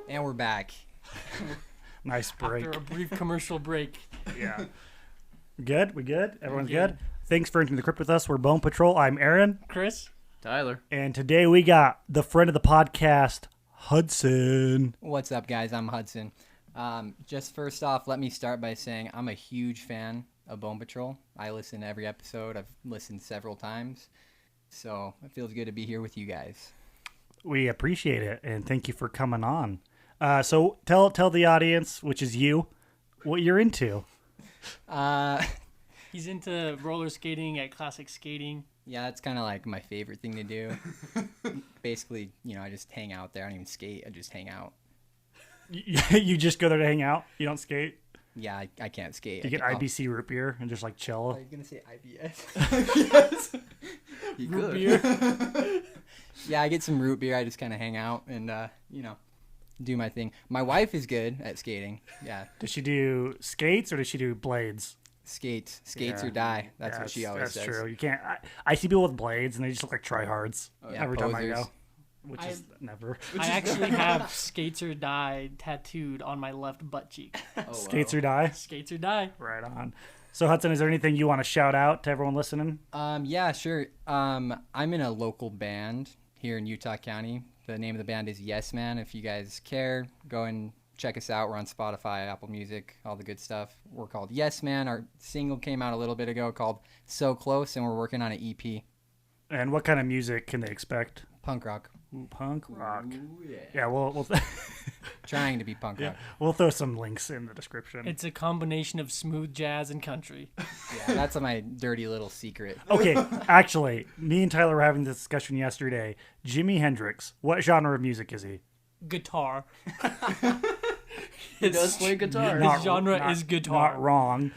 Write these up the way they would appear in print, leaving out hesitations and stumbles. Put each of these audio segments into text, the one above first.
And we're back. Nice break. After a brief commercial break. Yeah. Good? We good? Everyone's good? Thanks for entering the crypt with us. We're Bone Patrol. I'm Aaron. Chris. Tyler. And today we got the friend of the podcast, Hudson. What's up, guys? I'm Hudson. Just first off, let me start by saying I'm a huge fan of Bone Patrol. I listen to every episode. I've listened several times. So it feels good to be here with you guys. We appreciate it, and thank you for coming on. So tell the audience, which is you, what you're into. He's into roller skating at classic skating. Yeah, that's kind of like my favorite thing to do. Basically, I just hang out there. I don't even skate. I just hang out. You just go there to hang out? You don't skate? Yeah, I can't skate. You get IBC root beer and just like chill? Are you going to say IBS? Yes. You Root could. beer. Yeah, I get some root beer. I just kind of hang out and, do my thing. My wife is good at skating. Yeah. Does she do skates or does she do blades? Skates Yeah. or die. That's what she always says. That's true. You can't. I see people with blades and they just look like tryhards Yeah, every time I posers. go, which is never. I actually have Skates or Die tattooed on my left butt cheek. Oh, wow. Skates or die. Skates or Die. Right on. So Hudson, is there anything you want to shout out to everyone listening? Yeah, sure. I'm in a local band here in Utah County. The name of the band is Yes Man. If you guys care, go and check us out. We're on Spotify, Apple Music, all the good stuff. We're called Yes Man. Our single came out a little bit ago called So Close, and we're working on an EP. And what kind of music can they expect? Punk rock. Punk rock. Ooh, yeah. Yeah, we'll Trying to be punk rock. we'll throw some links in the description. It's a combination of smooth jazz and country. Yeah, that's my dirty little secret. Okay, actually, me and Tyler were having this discussion yesterday. Jimi Hendrix, what genre of music is he? Guitar. He does play guitar. His genre is guitar. Not wrong.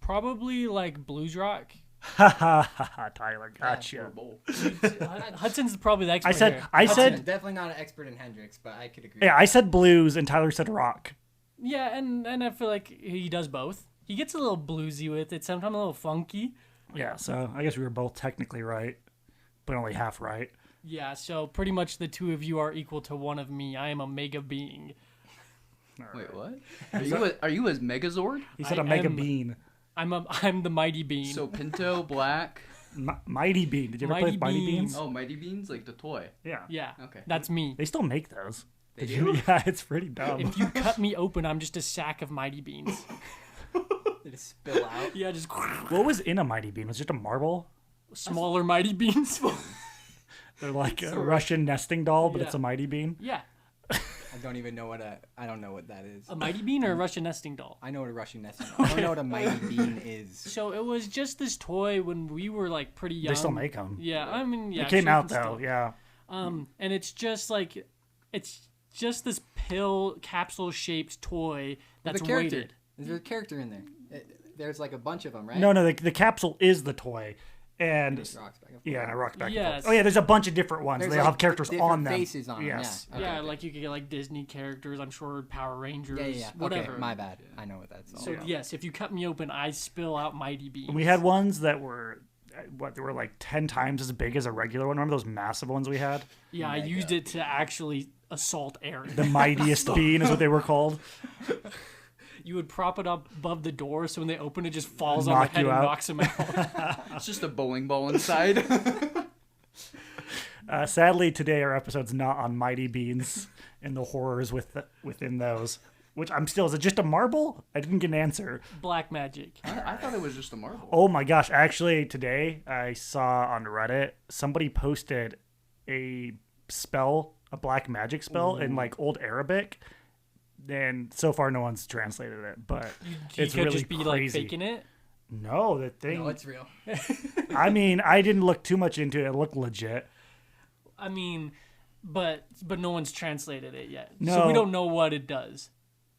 Probably like blues rock. Ha ha ha! Tyler, gotcha. Hudson's probably the expert I said, here. I I'm said, definitely not an expert in Hendrix, but I could agree. yeah, I said blues, and Tyler said rock. Yeah, and I feel like he does both. He gets a little bluesy with it, sometimes a little funky. Yeah, so I guess we were both technically right, but only half right. Yeah, so pretty much the two of you are equal to one of me. I am a mega being. Wait, what? Are you as Megazord? He said I a mega am- bean. I'm the mighty bean. So Pinto, Black. Mighty Bean. Did you ever play Mighty with Mighty Beans. Beans? Oh, Mighty Beans, like the toy. Yeah. Yeah, Okay. that's me. They still make those. They Did you? Yeah, it's pretty dumb. If you cut me open, I'm just a sack of mighty beans. Did it spill out? Yeah, just What was in a Mighty Bean? Was it just a marble? smaller mighty beans. They're like a Russian nesting doll, but it's Yeah. a Mighty Bean. Yeah, I don't even know I don't know what that is. a mighty bean or a Russian nesting doll. I know what a Russian nest is. I don't know what a mighty bean is. So it was just this toy when we were like pretty young. They still make them. Yeah, I mean, yeah. It came sure, out but though. still. Yeah. And it's just like, it's just this pill capsule shaped toy that's There's a character. weighted. There's a character in there. There's like a bunch of them, right? No, the capsule is the toy, and It rocks back and forth. yeah, and it rocks back and Yes. forth. Oh yeah, there's a bunch of different ones. There's They like have characters different on them. faces on them, Yes. yeah. Okay, Yeah, okay. like you could get like Disney characters. I'm sure Power Rangers. Yeah. Whatever. Okay, my bad. I know what that's all So about. yes, if you cut me open, I spill out mighty beans. And we had ones that were. They were like 10 times as big as a regular one. Remember those massive ones we had? Yeah, I used it to actually assault Aaron. The mightiest bean is what they were called. You would prop it up above the door, so when they open it, just falls on Knock the head you and out. knocks him out. It's just a bowling ball inside. Sadly, today our episode's not on mighty beans and the horrors within those. Which I'm still, is it just a marble? I didn't get an answer. Black magic. I thought it was just a marble. Oh my gosh, actually today I saw on Reddit, somebody posted a spell, a black magic spell in like old Arabic. And so far no one's translated it, but You it's could really just be crazy. like faking it. No, the thing, No, it's real. I mean, I didn't look too much into it. It looked legit. I mean, but no one's translated it yet, so No. we don't know what it does.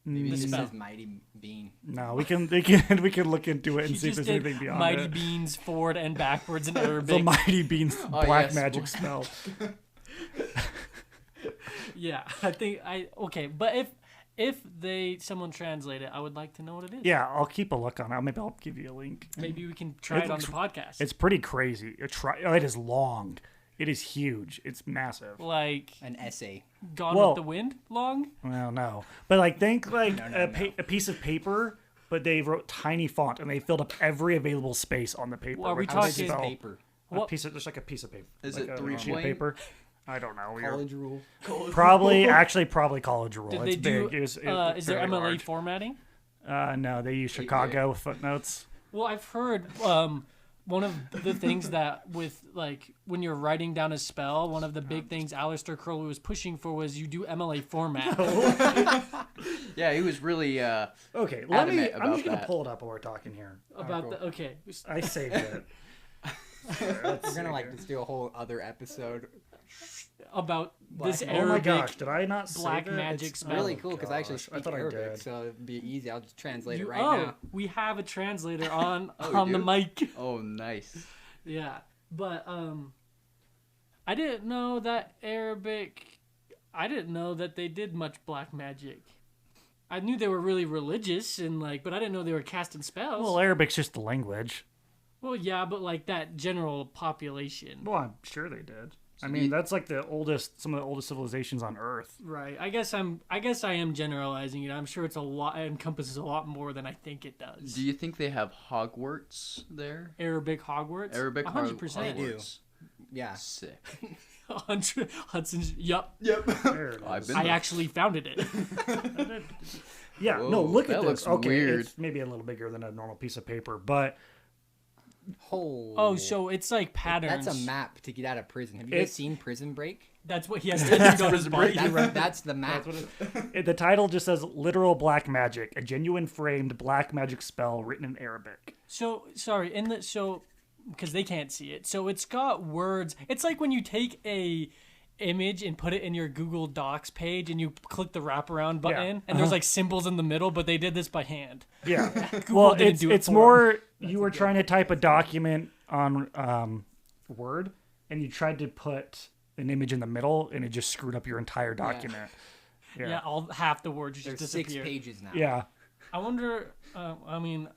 Maybe The it just spell. says mighty bean. No, we can look into it and You see if just there's did anything beyond mighty it. beans forward and backwards in The Arabic. mighty beans Oh, black yes. magic spell. Yeah, okay, but if someone translate it, I would like to know what it is. Yeah, I'll keep a look on it. Maybe I'll give you a link. Maybe we can try it on the podcast. It's pretty crazy. It is long. It is huge. It's massive. Like An essay. Gone Well- with the Wind long? Well, no. But like think like No. a piece of paper, but they wrote tiny font and they filled up every available space on the paper. Well, are we with How big talking- is spell. paper? A What- piece of just like a piece of paper. Is like it a 3 sheet of point? paper? I don't know. College rule. Probably college rule. Did It's they do? big. It's Is there fairly MLA large. formatting? No, they use Chicago with footnotes. Well, I've heard one of the things that with like when you're writing down a spell, one of the big things Aleister Crowley was pushing for was you do MLA format. Yeah, he was really. Okay, I'm Adamant just about gonna that. pull it up while we're talking here. About the okay. I saved it. We're gonna like just do a whole other episode. About this Oh my Arabic gosh, did I not black save it? magic It's spell. Really cool because I actually gosh, I speak thought I Arabic, did. so it'd be easy. I'll just translate it You- right now. we have a translator on Oh, on you the do? mic. Oh, nice. Yeah, but I didn't know that Arabic. I didn't know that they did much black magic. I knew they were really religious and like, but I didn't know they were casting spells. Well, Arabic's just the language. Well, yeah, but like that general population. Well, I'm sure they did. I So mean, you- that's like some of the oldest civilizations on Earth. Right. I guess I am generalizing it. I'm sure it's a lot. It encompasses a lot more than I think it does. Do you think they have Hogwarts there? Arabic Hogwarts? Arabic 100%. They do. Hogwarts. Yeah. Sick. 100 Hudson's. Yup. Yep. There it I've is. been I there. actually founded it. Yeah, Whoa, no, look at that this. looks Okay, weird. it's maybe a little bigger than a normal piece of paper, but Oh, so it's like patterns. That's a map to get out of prison. Have you It- guys seen Prison Break? That's what he has tattooed on his body. That's the map. the title just says "Literal Black Magic: A Genuine Framed Black Magic Spell Written in Arabic." So sorry, because they can't see it. So it's got words. It's like when you take a image and put it in your Google Docs page and you click the wraparound button and there's like symbols in the middle, but they did this by hand. Yeah. Google Well, didn't it's do it it's for more you were trying to type a document on Word and you tried to put an image in the middle and it just screwed up your entire document. Yeah, all half the words just There's disappear. 6 pages now. Yeah. I wonder. I mean,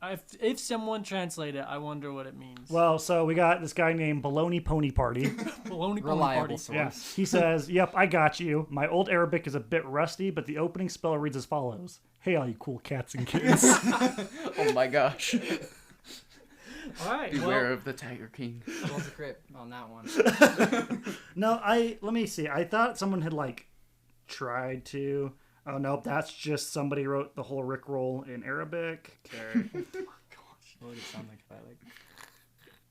if someone translate it, I wonder what it means. Well, so we got this guy named Baloney Pony Party. Baloney Pony Reliable Party. source. Yeah. He says, "Yep, I got you. My old Arabic is a bit rusty, but the opening spell reads as follows: Hey, all you cool cats and kittens." Oh my gosh. All right. Beware Well, of the Tiger King. Close the crypt on that one. No, let me see. I thought someone had like tried to. Oh nope, that's just somebody wrote the whole Rickroll in Arabic. Okay. What would it sound like if I like?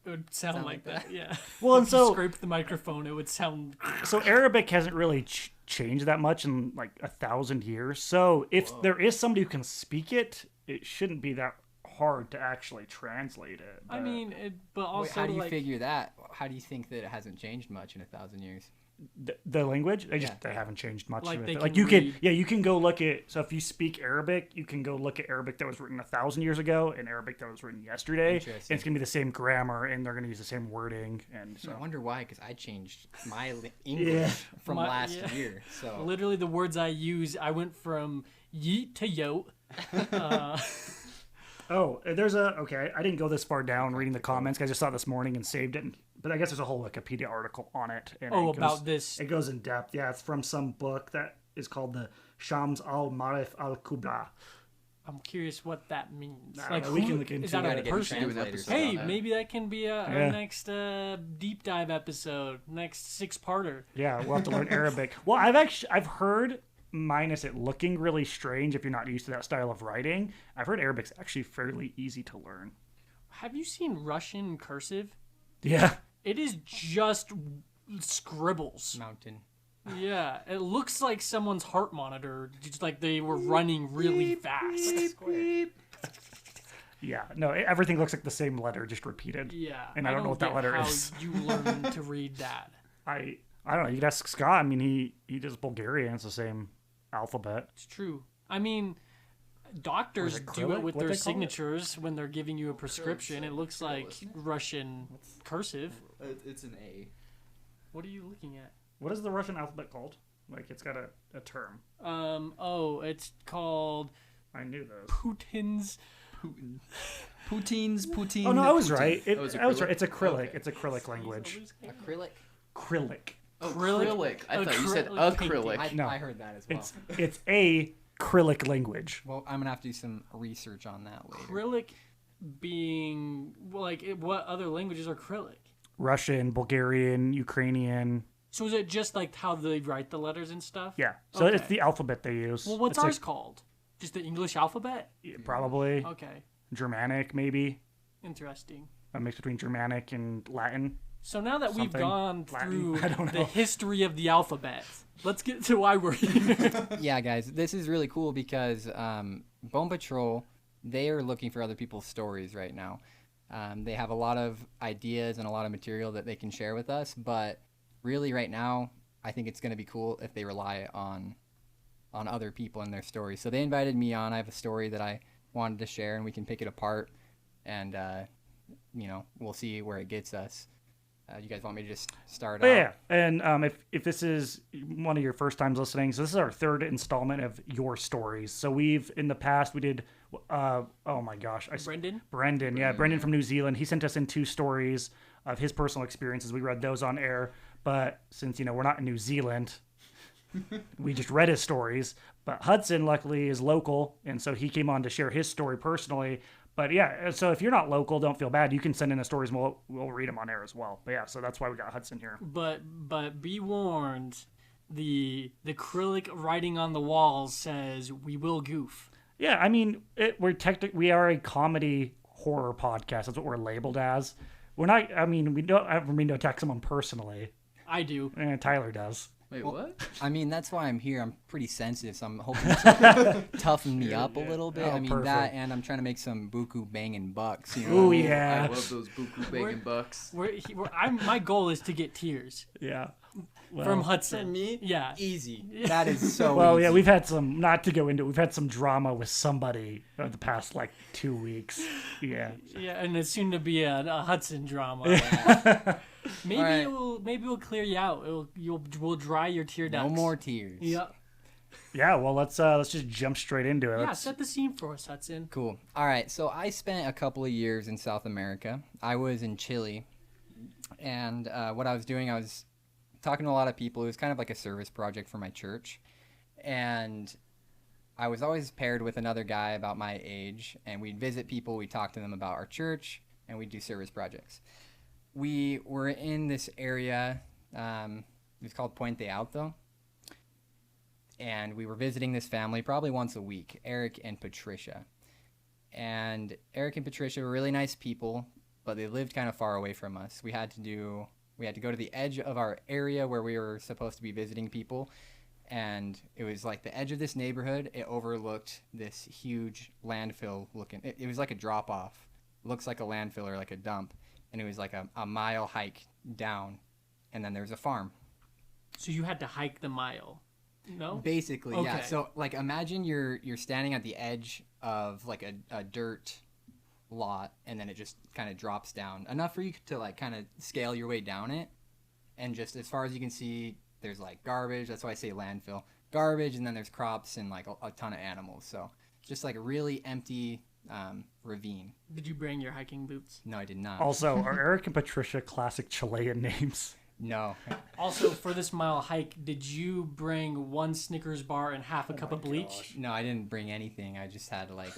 it would sound Sound like like that. Yeah. Well, and If you so scraped the microphone, it would sound. so Arabic hasn't really changed that much in like 1,000 years. So if there is somebody who can speak it, it shouldn't be that hard to actually translate it. I but- mean, but also Wait, how do you like, figure that? How do you think that it hasn't changed much in 1,000 years? the language they Yeah. they haven't changed much Like, with they it. Like can you can read- you can go look at, so if you speak Arabic you can go look at Arabic that was written 1,000 years ago and Arabic that was written yesterday, and Interesting. it's gonna be the same grammar and they're gonna use the same wording, and so I wonder why, because I changed my English Yeah. from My- last yeah. year. So literally the words I use, I went from yeet to yote. oh there's a okay I didn't go this far down reading the comments. I just saw it this morning and saved it, but I guess there's a whole Wikipedia article on it, and Oh, it goes, about this. it goes in depth. Yeah, it's from some book that is called the Shams al-Marif al-Kubra. I'm curious what that means. I don't Like, know, we who can look is into that it. a Gotta get a person? Do an translator. episode Hey, on that. maybe that can be our Yeah. next deep dive episode, next 6-parter. Yeah, we'll have to learn Arabic. Well, I've heard, minus it looking really strange if you're not used to that style of writing, I've heard Arabic's actually fairly easy to learn. Have you seen Russian cursive? Yeah. It is just scribbles. mountain. Yeah, it looks like someone's heart monitor, just like they were running really fast. Yeah. No, everything looks like the same letter, just repeated. Yeah, And I don't know what that get letter how is. you learn to read that. I don't know. You could ask Scott. I mean, he does Bulgarian. It's the same alphabet. It's true. I mean, doctors Was it do acrylic? it with What their they call it? signatures when they're giving you a prescription. It looks like Russian cursive. It's an A. What are you looking at? What is the Russian alphabet called? Like, it's got a term. It's called I knew those. Putin's. Putin. Poutine. Oh no, I was right. That was I was right. acrylic? It's acrylic. Okay. It's acrylic language. Acrylic. acrylic. Acrylic. I thought you said acrylic. No. I heard that as well. It's a acrylic language. Well, I'm gonna have to do some research on that later. Acrylic being what other languages are acrylic? Russian, Bulgarian, Ukrainian. So is it just like how they write the letters and stuff? Yeah. So Okay. it's the alphabet they use. Well, what's It's ours called? Just the English alphabet? probably Okay. Germanic, maybe. Interesting. A mix between Germanic and Latin. So now that we've Something gone Latin. through I don't know. the history of the alphabet, let's get to why we're here. Yeah, guys, this is really cool because Bone Patrol, they are looking for other people's stories right now. They have a lot of ideas and a lot of material that they can share with us, but really right now, I think it's going to be cool if they rely on other people and their stories. So they invited me on. I have a story that I wanted to share, and we can pick it apart, and we'll see where it gets us. You guys want me to just start out? Yeah, and if this is one of your first times listening, so this is our third installment of Your Stories. So in the past, we did, oh my gosh. Brendan, yeah, Brendan from New Zealand. He sent us in 2 stories of his personal experiences. We read those on air, but since, we're not in New Zealand, we just read his stories. But Hudson, luckily, is local, and so he came on to share his story personally. But yeah, so if you're not local, don't feel bad. You can send in the stories, and we'll read them on air as well. But yeah, so that's why we got Hudson here. But be warned, the acrylic writing on the walls says we will goof. Yeah, I mean, we are a comedy horror podcast. That's what we're labeled as. We're not. I mean, we don't ever mean to attack someone personally. I do. Tyler does. Wait, what? I mean, that's why I'm here. I'm pretty sensitive, so I'm hoping to toughen me up a little bit. Oh, I mean, perfect. that, and I'm trying to make some buku banging bucks. Ooh, yeah. I love those buku bacon bucks. My goal is to get tears Yeah. Well, from Hudson. From me? Yeah. Easy. That is so Well, easy. yeah, we've had some, not to go into it, we've had some drama with somebody over the past, 2 weeks. Yeah. Yeah, and it's soon to be a Hudson drama. Maybe Right. we'll clear you out. We'll dry your tear ducts. No more tears. Yeah. Yeah, well, let's just jump straight into it. Yeah, Let's- set the scene for us, Hudson. Cool. All right. So I spent a couple of years in South America. I was in Chile, and what I was doing, I was talking to a lot of people. It was kind of like a service project for my church, and I was always paired with another guy about my age, and we'd visit people. We'd talk to them about our church, and we'd do service projects. We were in this area. It was called Puente Alto. And we were visiting this family probably once a week, Eric and Patricia. And Eric and Patricia were really nice people, but they lived kind of far away from us. We had to go to the edge of our area where we were supposed to be visiting people. And it was like the edge of this neighborhood. It overlooked this huge landfill looking. It was like a drop off. Looks like a landfill or like a dump. And it was like a mile hike down. And then there was a farm. So you had to hike the mile. No? Basically, yeah. Okay. So, imagine you're standing at the edge of, a dirt lot, and then it just kind of drops down. Enough for you to, kind of scale your way down it. And just as far as you can see, there's, garbage. That's why I say landfill. Garbage, and then there's crops and, a ton of animals. So, just, a really empty ravine. Did you bring your hiking boots? No, I did not. Also, are Eric and Patricia classic Chilean names? No. Also, for this mile hike, did you bring 1 Snickers bar and half a cup of bleach? No, I didn't bring anything. I just had, my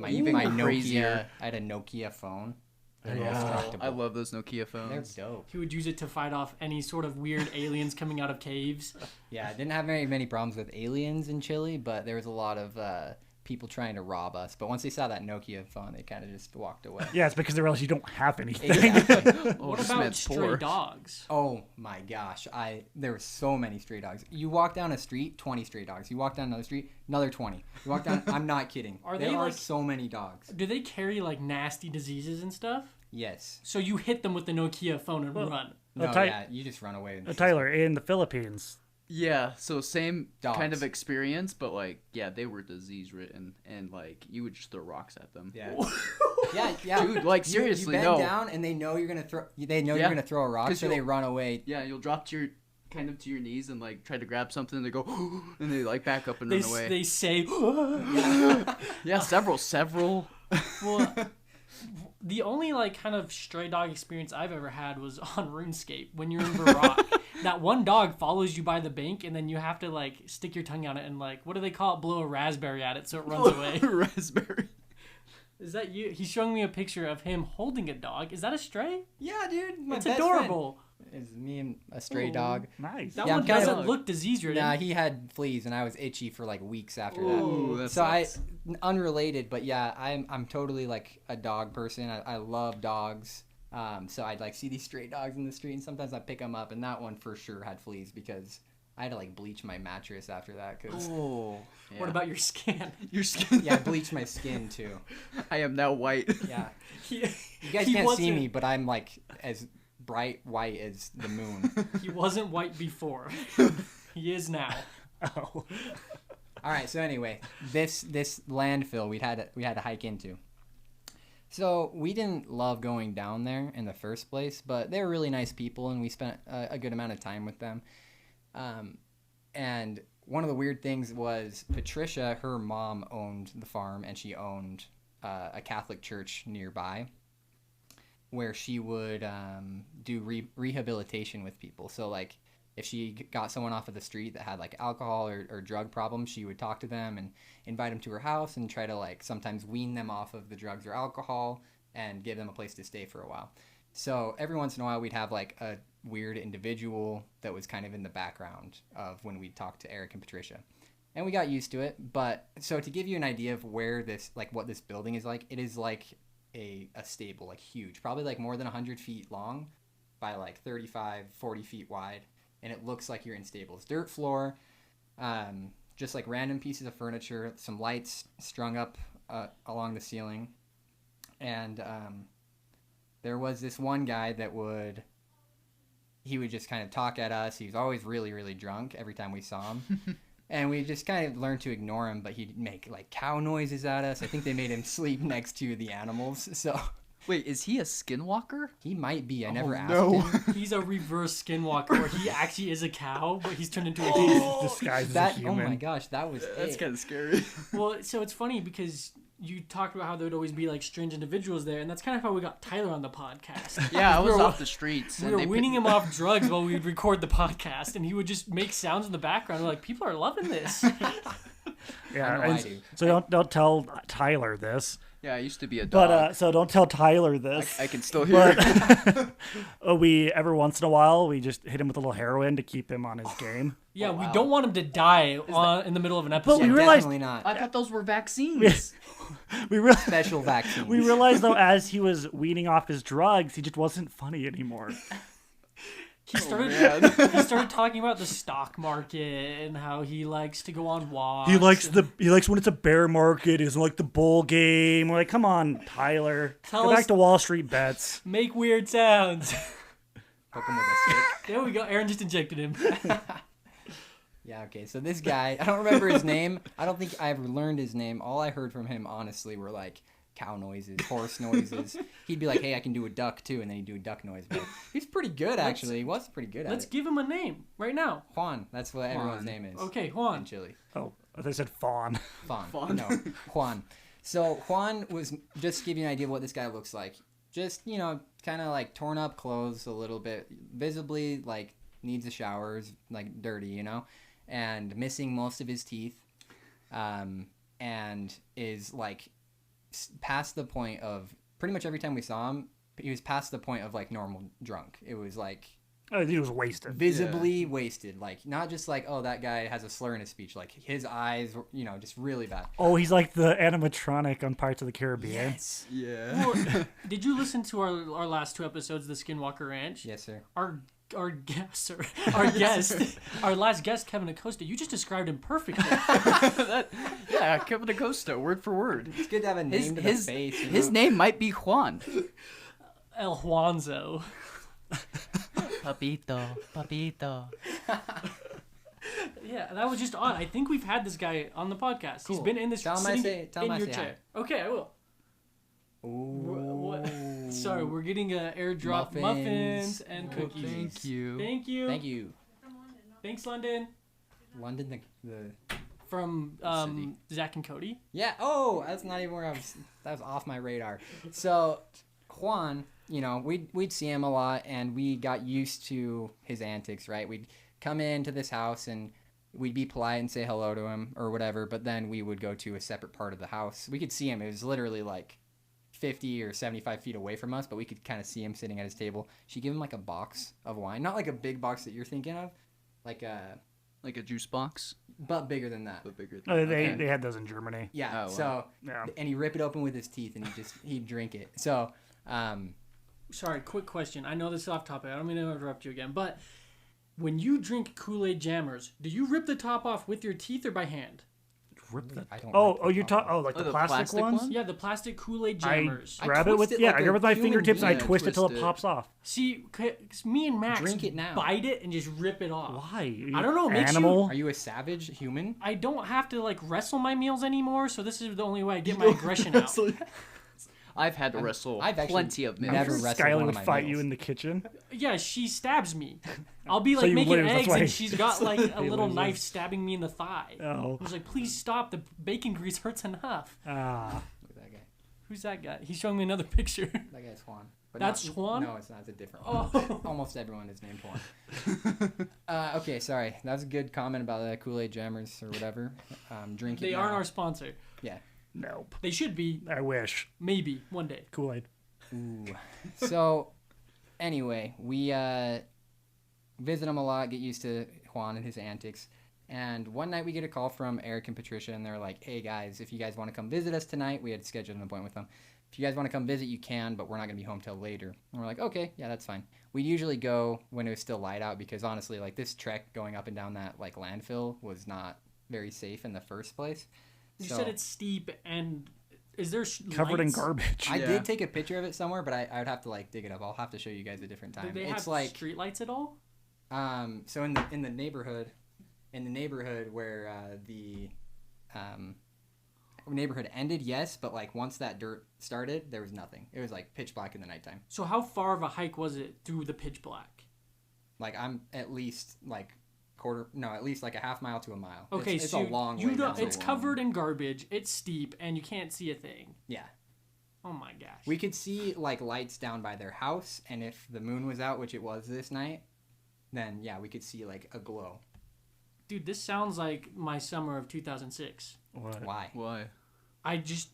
even Nokia. crazier. I had a Nokia phone. They're Yeah. indestructible. I love those Nokia They're phones. dope. He would use it to fight off any sort of weird aliens coming out of caves. Yeah, I didn't have very many problems with aliens in Chile, but there was a lot of people trying to rob us. But once they saw that Nokia phone, they kind of just walked away. Yeah, it's because they realize you don't have anything. What this about man's stray poor. dogs? Oh my gosh, there were so many stray dogs. You walk down a street, 20 stray dogs. You walk down another street, another 20. You walk down, I'm not kidding. There are so many dogs. Do they carry nasty diseases and stuff? Yes. So you hit them with the Nokia phone and run. No, Ty- yeah, you just run away. Tyler, in the Philippines, Yeah, so same Dogs. kind of experience, but they were disease ridden, and you would just throw rocks at them. Yeah. yeah. Dude, seriously, you bend no. down and they know you're gonna throw. They know Yeah. you're gonna throw a rock, 'Cause so they you'll- run away. Yeah, you'll drop to your knees and try to grab something. And they go and they back up and They run away. say, Yeah, several. well, The only like kind of stray dog experience I've ever had was on RuneScape when you're in Varrock. That one dog follows you by the bank, and then you have to like stick your tongue on it and like, what do they call it? Blow a raspberry at it so it runs away. Raspberry. Is that you? He's showing me a picture of him holding a dog. Is that a stray? Yeah, dude. It's adorable. It's me and a stray dog. Nice. That Yeah, one I'm kinda- doesn't look disease-ridden. Nah, he had fleas, and I was itchy for like weeks after Ooh, that. that So sucks. unrelated, but yeah, I'm totally like a dog person. I love dogs. So I'd like see these stray dogs in the street, and sometimes I pick them up, and that one for sure had fleas because I had to like bleach my mattress after that. Cause Oh. Yeah. What about your skin? your skin? yeah, I bleached my skin too. I am now white. Yeah, He, you guys he can't see wasn't- me, but I'm like as bright white as the moon. He wasn't white before. He is now. Oh. All right. So anyway, this landfill we had to hike into. So we didn't love going down there in the first place, but they were really nice people, and we spent a good amount of time with them. And one of the weird things was Patricia, her mom owned the farm, and she owned a Catholic church nearby, where she would do rehabilitation with people. So like, if she got someone off of the street that had like alcohol or drug problems, she would talk to them and invite them to her house and try to like sometimes wean them off of the drugs or alcohol and give them a place to stay for a while. So every once in a while we'd have like a weird individual that was kind of in the background of when we'd talk to Eric and Patricia. And we got used to it. But so to give you an idea of where this, like what this building is like, it is like a stable, like huge, probably like more than 100 feet long by like 35, 40 feet wide. And it looks like you're in stables. Dirt floor, just like random pieces of furniture, some lights strung up along the ceiling. And there was this one guy that would just kind of talk at us. He was always really, really drunk every time we saw him. And we just kind of learned to ignore him, but he'd make like cow noises at us. I think they made him sleep next to the animals. So Wait, is he a skinwalker? he might be. I never asked no. him. He's a reverse skinwalker where he actually is a cow, but he's turned into a He's deer. disguised as That, a oh human. my gosh, that was That's it. kind of scary. Well, so it's funny because you talked about how there would always be like strange individuals there, and that's kind of how we got Tyler on the podcast. Yeah, I We was were- off the streets. We and were they weaning him off drugs while we'd record the podcast, and he would just make sounds in the background. We're like, people are loving this. Yeah, I know I and do. so don't tell Tyler this. Yeah, I used to be a dog. But so don't tell Tyler this. I can still hear it. But we every once in a while we just hit him with a little heroin to keep him on his game. Yeah, Oh, we wow. don't want him to die in the middle of an episode. we Yeah, realized- definitely not. I thought those were vaccines. We really Special vaccines. we realized though as he was weaning off his drugs, he just wasn't funny anymore. He started, man. he started talking about the stock market and how he likes to go on walks. He likes and- he likes when it's a bear market. He doesn't like the bull game. We're like, come on, Tyler, Tell go us- back to Wall Street bets. make weird sounds. Poke him with a stick. There we go. Aaron just injected him. Yeah, okay. So this guy, I don't remember his name. I don't think I ever learned his name. All I heard from him, honestly, were like cow noises, horse noises. He'd be like, hey, I can do a duck too, and then he'd do a duck noise. But he's pretty good, actually. He was pretty good at Let's it. give him a name right now. Juan. That's what everyone's Juan. name is. Okay, In Juan. Chile. Oh, they said fawn. Fawn. No, Juan. So Juan was, just to give you an idea of what this guy looks like. Just, kind of like torn up clothes a little bit. Visibly, like, needs a shower, is, like, dirty, and missing most of his teeth. And is, like, past the point of, pretty much every time we saw him, he was past the point of, like, normal drunk. It was, like, He was wasted. visibly wasted. Like, not just like, oh, that guy has a slur in his speech. Like, his eyes were, just really bad. Oh, he's like the animatronic on Pirates of the Caribbean. Yes. Yeah. Well, did you listen to our last two episodes of the Skinwalker Ranch? Yes, sir. Our guest, our last guest, Kevin Acosta. You just described him perfectly. Yeah, Kevin Acosta, word for word. It's good to have a name His to his, the face. his name might be Juan. El Juanzo. Papito. Yeah, that was just odd. I think we've had this guy on the podcast. He's Cool. been in this Tell him I sitting say- tell him in I your say chair. Okay, I will. What? Sorry, we're getting an airdrop muffins and cookies. Thank you. Thank you. Thank you. Thanks, London. London, the from Zach and Cody. Yeah. Oh, that's not even where I was. That was off my radar. So Juan, we'd see him a lot, and we got used to his antics. Right? We'd come into this house and we'd be polite and say hello to him or whatever, but then we would go to a separate part of the house. We could see him. It was literally like 50 or 75 feet away from us, but we could kind of see him sitting at his table. She gave him like a box of wine, not like a big box that you're thinking of, like a juice box, but bigger than that. but bigger. They had those in Germany. Yeah. Oh, wow. So Yeah. and he'd rip it open with his teeth and he'd drink it. So Sorry, quick question. I know this is off topic. I don't mean to interrupt you again, but when you drink Kool-Aid Jammers, do you rip the top off with your teeth or by hand? Rip the. I don't. You're talking. Like the plastic ones. one? Yeah, the plastic Kool-Aid I Jammers. grab it with twist it like I a grab it with my human fingertips and I being. twist it till it Twist it. pops off. See, 'cause me and Max Drink it now. bite it and just rip it off. Why? I don't know, it makes Animal. Are you a savage human? I don't have to like wrestle my meals anymore, so this is the only way I get my aggression out. I've had to wrestle I've actually plenty of never minutes. wrestled Skylar one would of my fight meals. you in the kitchen. Yeah, she stabs me. I'll be So like you making lose, that's eggs why- and she's got like a he little loses. knife stabbing me in the thigh. Oh. I was like, please stop. The bacon grease hurts enough. Ah. Look at that guy. Who's that guy? He's showing me another picture. That guy's Juan. But That's not- Juan? No, it's not. It's a different one. Oh. Almost everyone is named Juan. Okay, sorry. That was a good comment about the Kool-Aid Jammers or whatever. Drink it They now. aren't our sponsor. Yeah. Nope. They should be. I wish. Maybe one day. Kool-Aid. Ooh. So, anyway, we visit him a lot, get used to Juan and his antics. And one night we get a call from Eric and Patricia, and they're like, hey guys, if you guys want to come visit us tonight, we had scheduled an appointment with them. If you guys want to come visit, you can, but we're not going to be home till later. And we're like, okay, yeah, that's fine. We usually go when it was still light out because honestly, like this trek going up and down that like landfill was not very safe in the first place. You So- said it's steep and is there Covered in lights? garbage. I Yeah. did take a picture of it somewhere, but I would have to like dig it up. I'll have to show you guys a different time. Do they It's have like street lights at all? so in the neighborhood where the neighborhood ended, yes, but like once that dirt started, there was nothing. It was like pitch black in the nighttime. So how far of a hike was it through the pitch black? Like I'm at least like at least like a half mile to a mile. Okay, it's so a long you way don't, down. it's covered in garbage, it's steep, and you can't see a thing. Yeah. Oh my gosh. We could see like lights down by their house, and if the moon was out, which it was this night, then yeah, we could see like a glow. Dude, this sounds like my summer of 2006. What? Why? Why? I just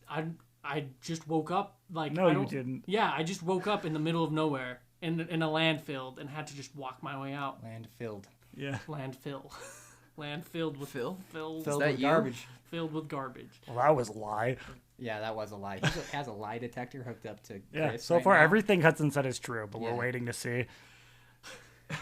woke up like No, I you don't- didn't. Yeah, I just woke up in the middle of nowhere in a landfill and had to just walk my way out. Land filled. Yeah. Landfill. Land filled with Phil? filled Filled that with you? garbage. filled with garbage. Well, that was a lie. Yeah, that was a lie. He has a lie detector hooked up to Yeah. Chris So right far, now. everything Hudson said is true, but Yeah. we're waiting to see.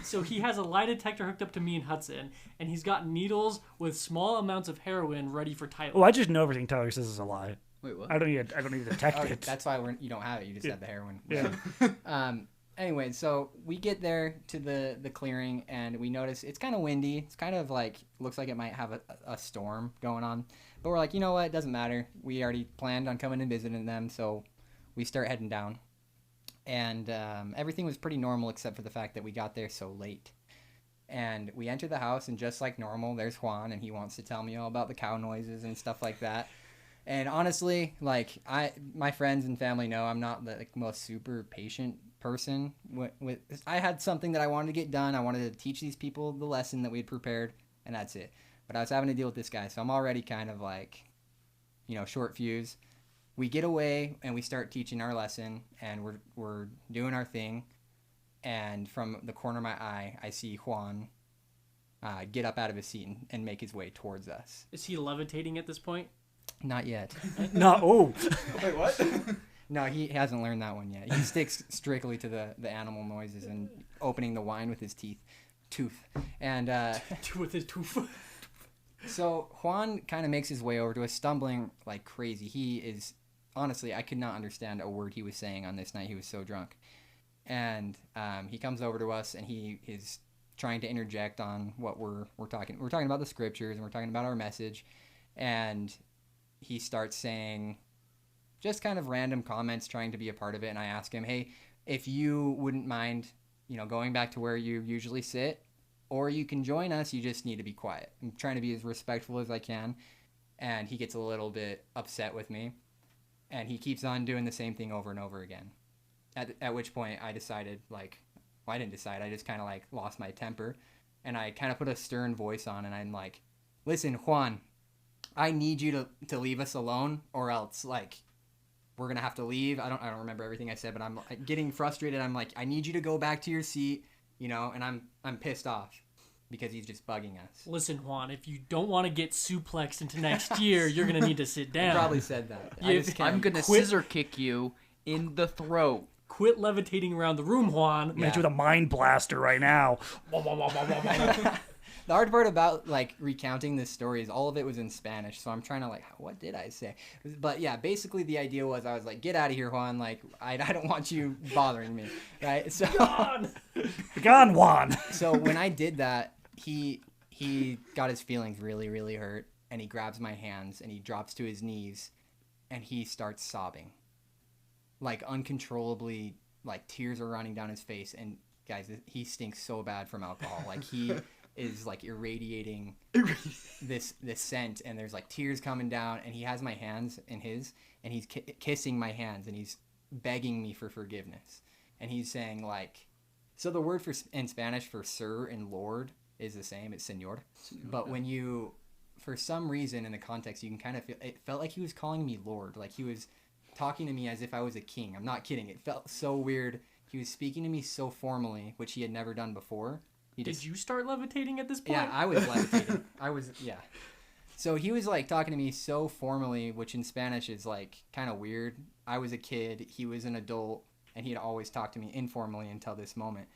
So he has a lie detector hooked up to me and Hudson, and he's got needles with small amounts of heroin ready for Tyler. Oh, I just know everything Tyler says is a lie. Wait, what? I don't need to detect Oh, it. that's why you don't have it. You just have the heroin. Yeah. Anyway, so we get there to the clearing, and we notice it's kind of windy. It's kind of like looks like it might have a storm going on. But we're like, you know what? It doesn't matter. We already planned on coming and visiting them, so we start heading down. And everything was pretty normal except for the fact that we got there so late. And we enter the house, and just like normal, there's Juan, and he wants to tell me all about the cow noises and stuff like that. And honestly, like my friends and family know I'm not the most super patient person. I had something that I wanted to get done. I wanted to teach these people the lesson that we had prepared, and that's it. But I was having to deal with this guy, so I'm already kind of like, short fuse. We get away and we start teaching our lesson, and we're doing our thing. And from the corner of my eye, I see Juan get up out of his seat and make his way towards us. Is he levitating at this point? Not yet. No. Oh. Wait, what? No, he hasn't learned that one yet. He sticks strictly to the animal noises and opening the wine with his tooth. And With his tooth. so Juan kind of makes his way over to us, stumbling like crazy. He is, honestly, I could not understand a word he was saying on this night. He was so drunk. And he comes over to us, and he is trying to interject on what we're talking. We're talking about the scriptures, and we're talking about our message. And he starts saying just kind of random comments, trying to be a part of it. And I ask him, hey, if you wouldn't mind, going back to where you usually sit, or you can join us. You just need to be quiet. I'm trying to be as respectful as I can. And he gets a little bit upset with me. And he keeps on doing the same thing over and over again. At which point I decided, like, well, I didn't decide. I just kind of, like, lost my temper. And I kind of put a stern voice on, and I'm like, listen, Juan, I need you to leave us alone, or else, like, we're going to have to leave. I don't remember everything I said, but I'm getting frustrated. I'm like, I need you to go back to your seat, you know, and I'm pissed off because he's just bugging us. Listen, Juan, if you don't want to get suplexed into next year, you're going to need to sit down. I probably said that. I'm going to scissor kick you in the throat. Quit levitating around the room, Juan. I'm gonna hit you with a mind blaster right now. The hard part about, like, recounting this story is all of it was in Spanish, so I'm trying to, like, what did I say? But yeah, basically the idea was I was like, get out of here, Juan. Like, I don't want you bothering me, right? So Gone, Juan. So when I did that, he got his feelings really, really hurt, and he grabs my hands and he drops to his knees, and he starts sobbing, like, uncontrollably. Like, tears are running down his face, and guys, he stinks so bad from alcohol. Like, he is, like, irradiating this scent, and there's, like, tears coming down, and he has my hands in his, and he's kissing my hands, and he's begging me for forgiveness, and he's saying, like, so the word in Spanish for sir and lord is the same. It's señor. But when you, for some reason in the context, you can kind of feel, it felt like he was calling me lord. Like, he was talking to me as if I was a king. I'm not kidding. It felt so weird. He was speaking to me so formally, which he had never done before. Did you start levitating at this point? Yeah, I was levitating. Yeah. So he was, like, talking to me so formally, which in Spanish is, like, kind of weird. I was a kid. He was an adult. And he'd always talk to me informally until this moment.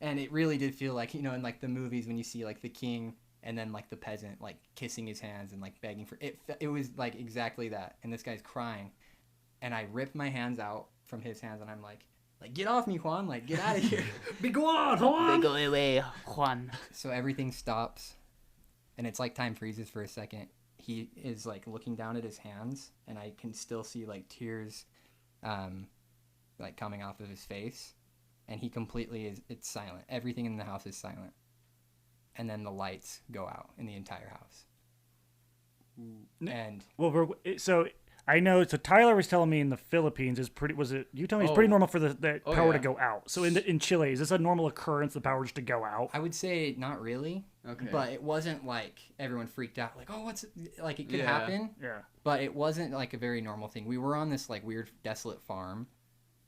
And it really did feel like, you know, in, like, the movies when you see, like, the king and then, like, the peasant, like, kissing his hands and, like, begging for it. It was, like, exactly that. And this guy's crying. And I ripped my hands out from his hands, and I'm like, get off me, Juan. Like, get out of here. Be gone, Juan. Go away, Juan. So everything stops. And it's like time freezes for a second. He is, like, looking down at his hands, and I can still see, like, tears like, coming off of his face, and he completely it's silent. Everything in the house is silent. And then the lights go out in the entire house. And Well, so I know. So Tyler was telling me in the Philippines is pretty. Was it you telling me it's pretty normal for the power to go out? So in Chile, is this a normal occurrence? The power just to go out? I would say not really. Okay. But it wasn't like everyone freaked out. Like, oh, what's like it could happen. Yeah. But it wasn't like a very normal thing. We were on this, like, weird desolate farm.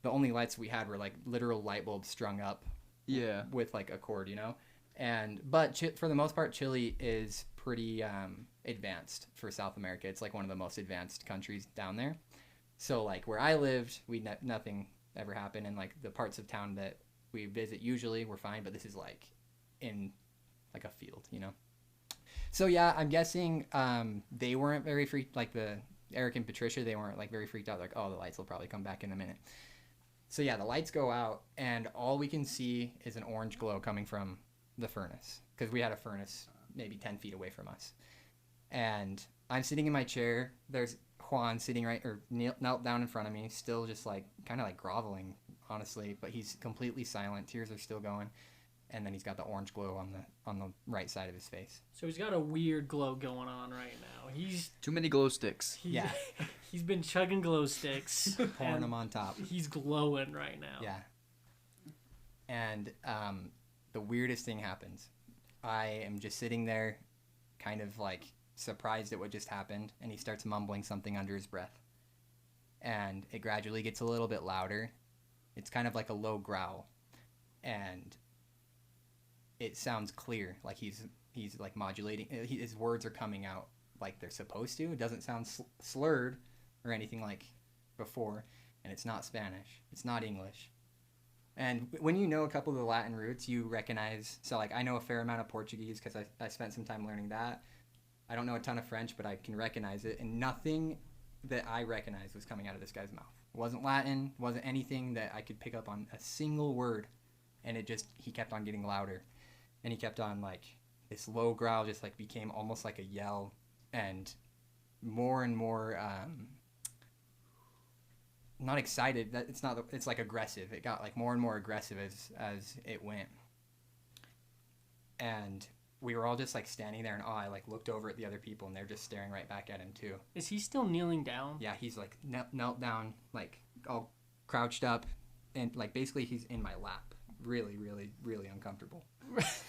The only lights we had were, like, literal light bulbs strung up. Yeah. With, like, a cord, you know. But for the most part, Chile is pretty advanced for South America. It's, like, one of the most advanced countries down there. So, like, where I lived, nothing ever happened, and, like, the parts of town that we visit usually we're fine. But this is, like, in, like, a field, you know. So yeah, I'm guessing they weren't very freaked. Like, Eric and Patricia, they weren't, like, very freaked out. Like, oh, the lights will probably come back in a minute. So yeah, the lights go out, and all we can see is an orange glow coming from the furnace, because we had a furnace maybe 10 feet away from us. And I'm sitting in my chair. There's Juan sitting knelt down in front of me, still just, like, kind of, like, groveling, honestly. But he's completely silent. Tears are still going. And then he's got the orange glow on the right side of his face. So he's got a weird glow going on right now. He's Too many glow sticks. Yeah. He's been chugging glow sticks. Pouring them on top. He's glowing right now. Yeah. And the weirdest thing happens. I am just sitting there, kind of, like, surprised at what just happened, and he starts mumbling something under his breath. And it gradually gets a little bit louder. It's kind of like a low growl. And it sounds clear, like he's like modulating. His words are coming out like they're supposed to. It doesn't sound slurred or anything like before, and it's not Spanish. It's not English. And when you know a couple of the Latin roots, you recognize. So, like, I know a fair amount of Portuguese because I spent some time learning that. I don't know a ton of French, but I can recognize it, and nothing that I recognized was coming out of this guy's mouth. It wasn't Latin. It wasn't anything that I could pick up on a single word, and he kept on getting louder. And he kept on, like, this low growl just, like, became almost like a yell, and more, not excited. It's like aggressive. It got, like, more and more aggressive as it went. and we were all just like standing there in awe. I like looked over at the other people, and they're just staring right back at him too. Is he still kneeling down? Yeah, he's like knelt down, like all crouched up, and like basically he's in my lap. Really, really, really uncomfortable.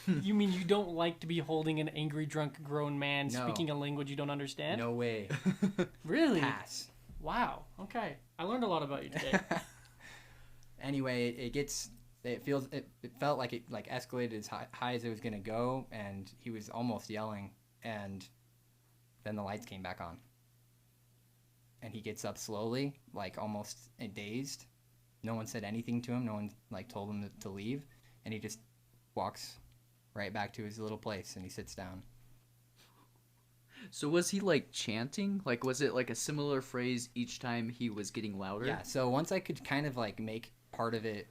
You mean you don't like to be holding an angry, drunk, grown man No. speaking a language you don't understand? No way. Really? Pass. Wow. Okay. I learned a lot about you today. Anyway, it felt like it like escalated as high as it was gonna go, and he was almost yelling, and then the lights came back on, and he gets up slowly, like almost dazed. No one said anything to him. No one like told him to leave, and he just walks right back to his little place, and he sits down. So was he like chanting? Like was it like a similar phrase each time he was getting louder? Yeah. So once I could kind of like make part of it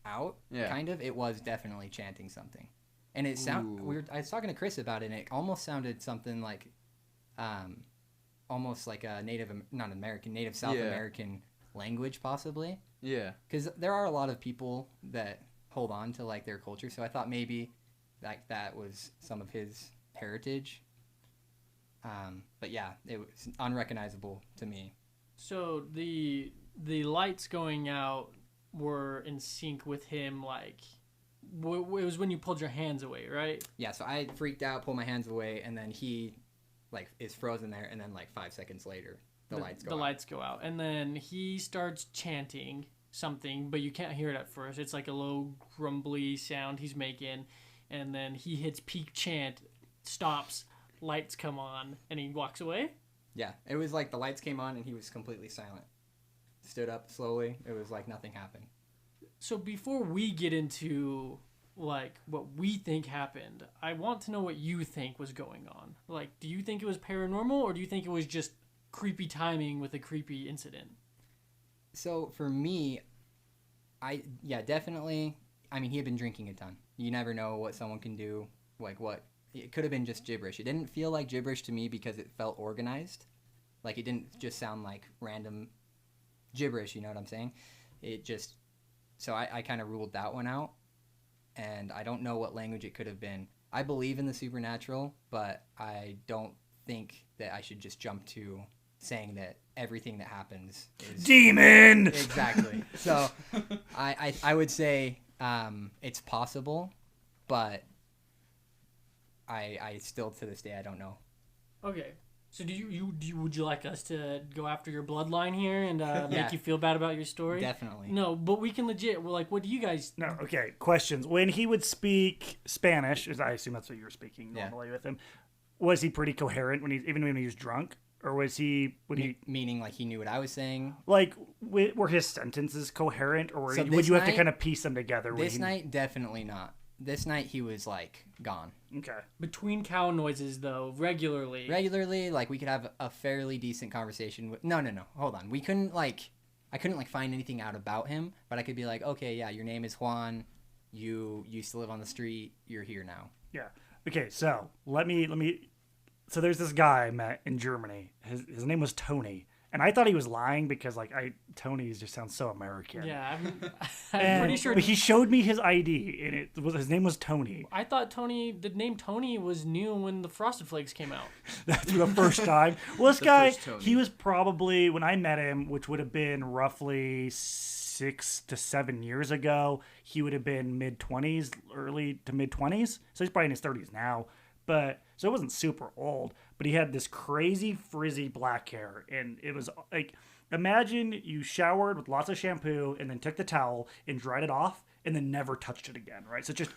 out, it was definitely chanting something, and it I was talking to Chris about it, and it almost sounded something like, almost like a native South American language, possibly. Yeah. Because there are a lot of people that hold on to like their culture, so I thought maybe like that was some of his heritage. But yeah, it was unrecognizable to me. So the lights going out were in sync with him, like it was when you pulled your hands away, right? Yeah, so I freaked out, pulled my hands away, and then he like is frozen there, and then like 5 seconds later the lights go out. And then he starts chanting something, but you can't hear it at first. It's like a low grumbly sound he's making, and then he hits peak chant, stops, lights come on, and he walks away. Yeah, it was like the lights came on and he was completely silent. Stood up slowly. It was like nothing happened. So before we get into like what we think happened, I want to know what you think was going on. Like, do you think it was paranormal, or do you think it was just creepy timing with a creepy incident? So for me, definitely. I mean, he had been drinking a ton. You never know what someone can do. Like what it could have been just gibberish. It didn't feel like gibberish to me because it felt organized. Like it didn't just sound like random gibberish. You know what I'm saying? It just. So I kind of ruled that one out, and I don't know what language it could have been. I believe in the supernatural, but I don't think that I should just jump to saying that everything that happens is demon. Exactly. So I would say it's possible, but I still to this day I don't know. Okay. So would you like us to go after your bloodline here and make you feel bad about your story? Definitely. No, but we can legit. We're like, what do you guys? No. Okay. Questions. When he would speak Spanish, as I assume that's what you were speaking normally with him, was he pretty coherent even when he was drunk, or was he? Meaning like he knew what I was saying? Like were his sentences coherent, or would you have to kind of piece them together? This night, definitely not. This night he was like gone. Okay. Between cow noises though, regularly, like we could have a fairly decent conversation with. No. Hold on. I couldn't like find anything out about him, but I could be like, okay, yeah, your name is Juan. You used to live on the street. You're here now. Yeah. Okay. So let me. So there's this guy I met in Germany. His name was Tony. And I thought he was lying because Tony just sounds so American. Yeah, I'm pretty sure. But he showed me his ID, and his name was Tony. I thought the name Tony was new when the Frosted Flakes came out. That's the first time. Well, this guy, he was probably, when I met him, which would have been roughly 6 to 7 years ago, he would have been mid-20s, early to mid-20s. So he's probably in his 30s now. So it wasn't super old, but he had this crazy frizzy black hair, and it was like, imagine you showered with lots of shampoo and then took the towel and dried it off and then never touched it again, right? So just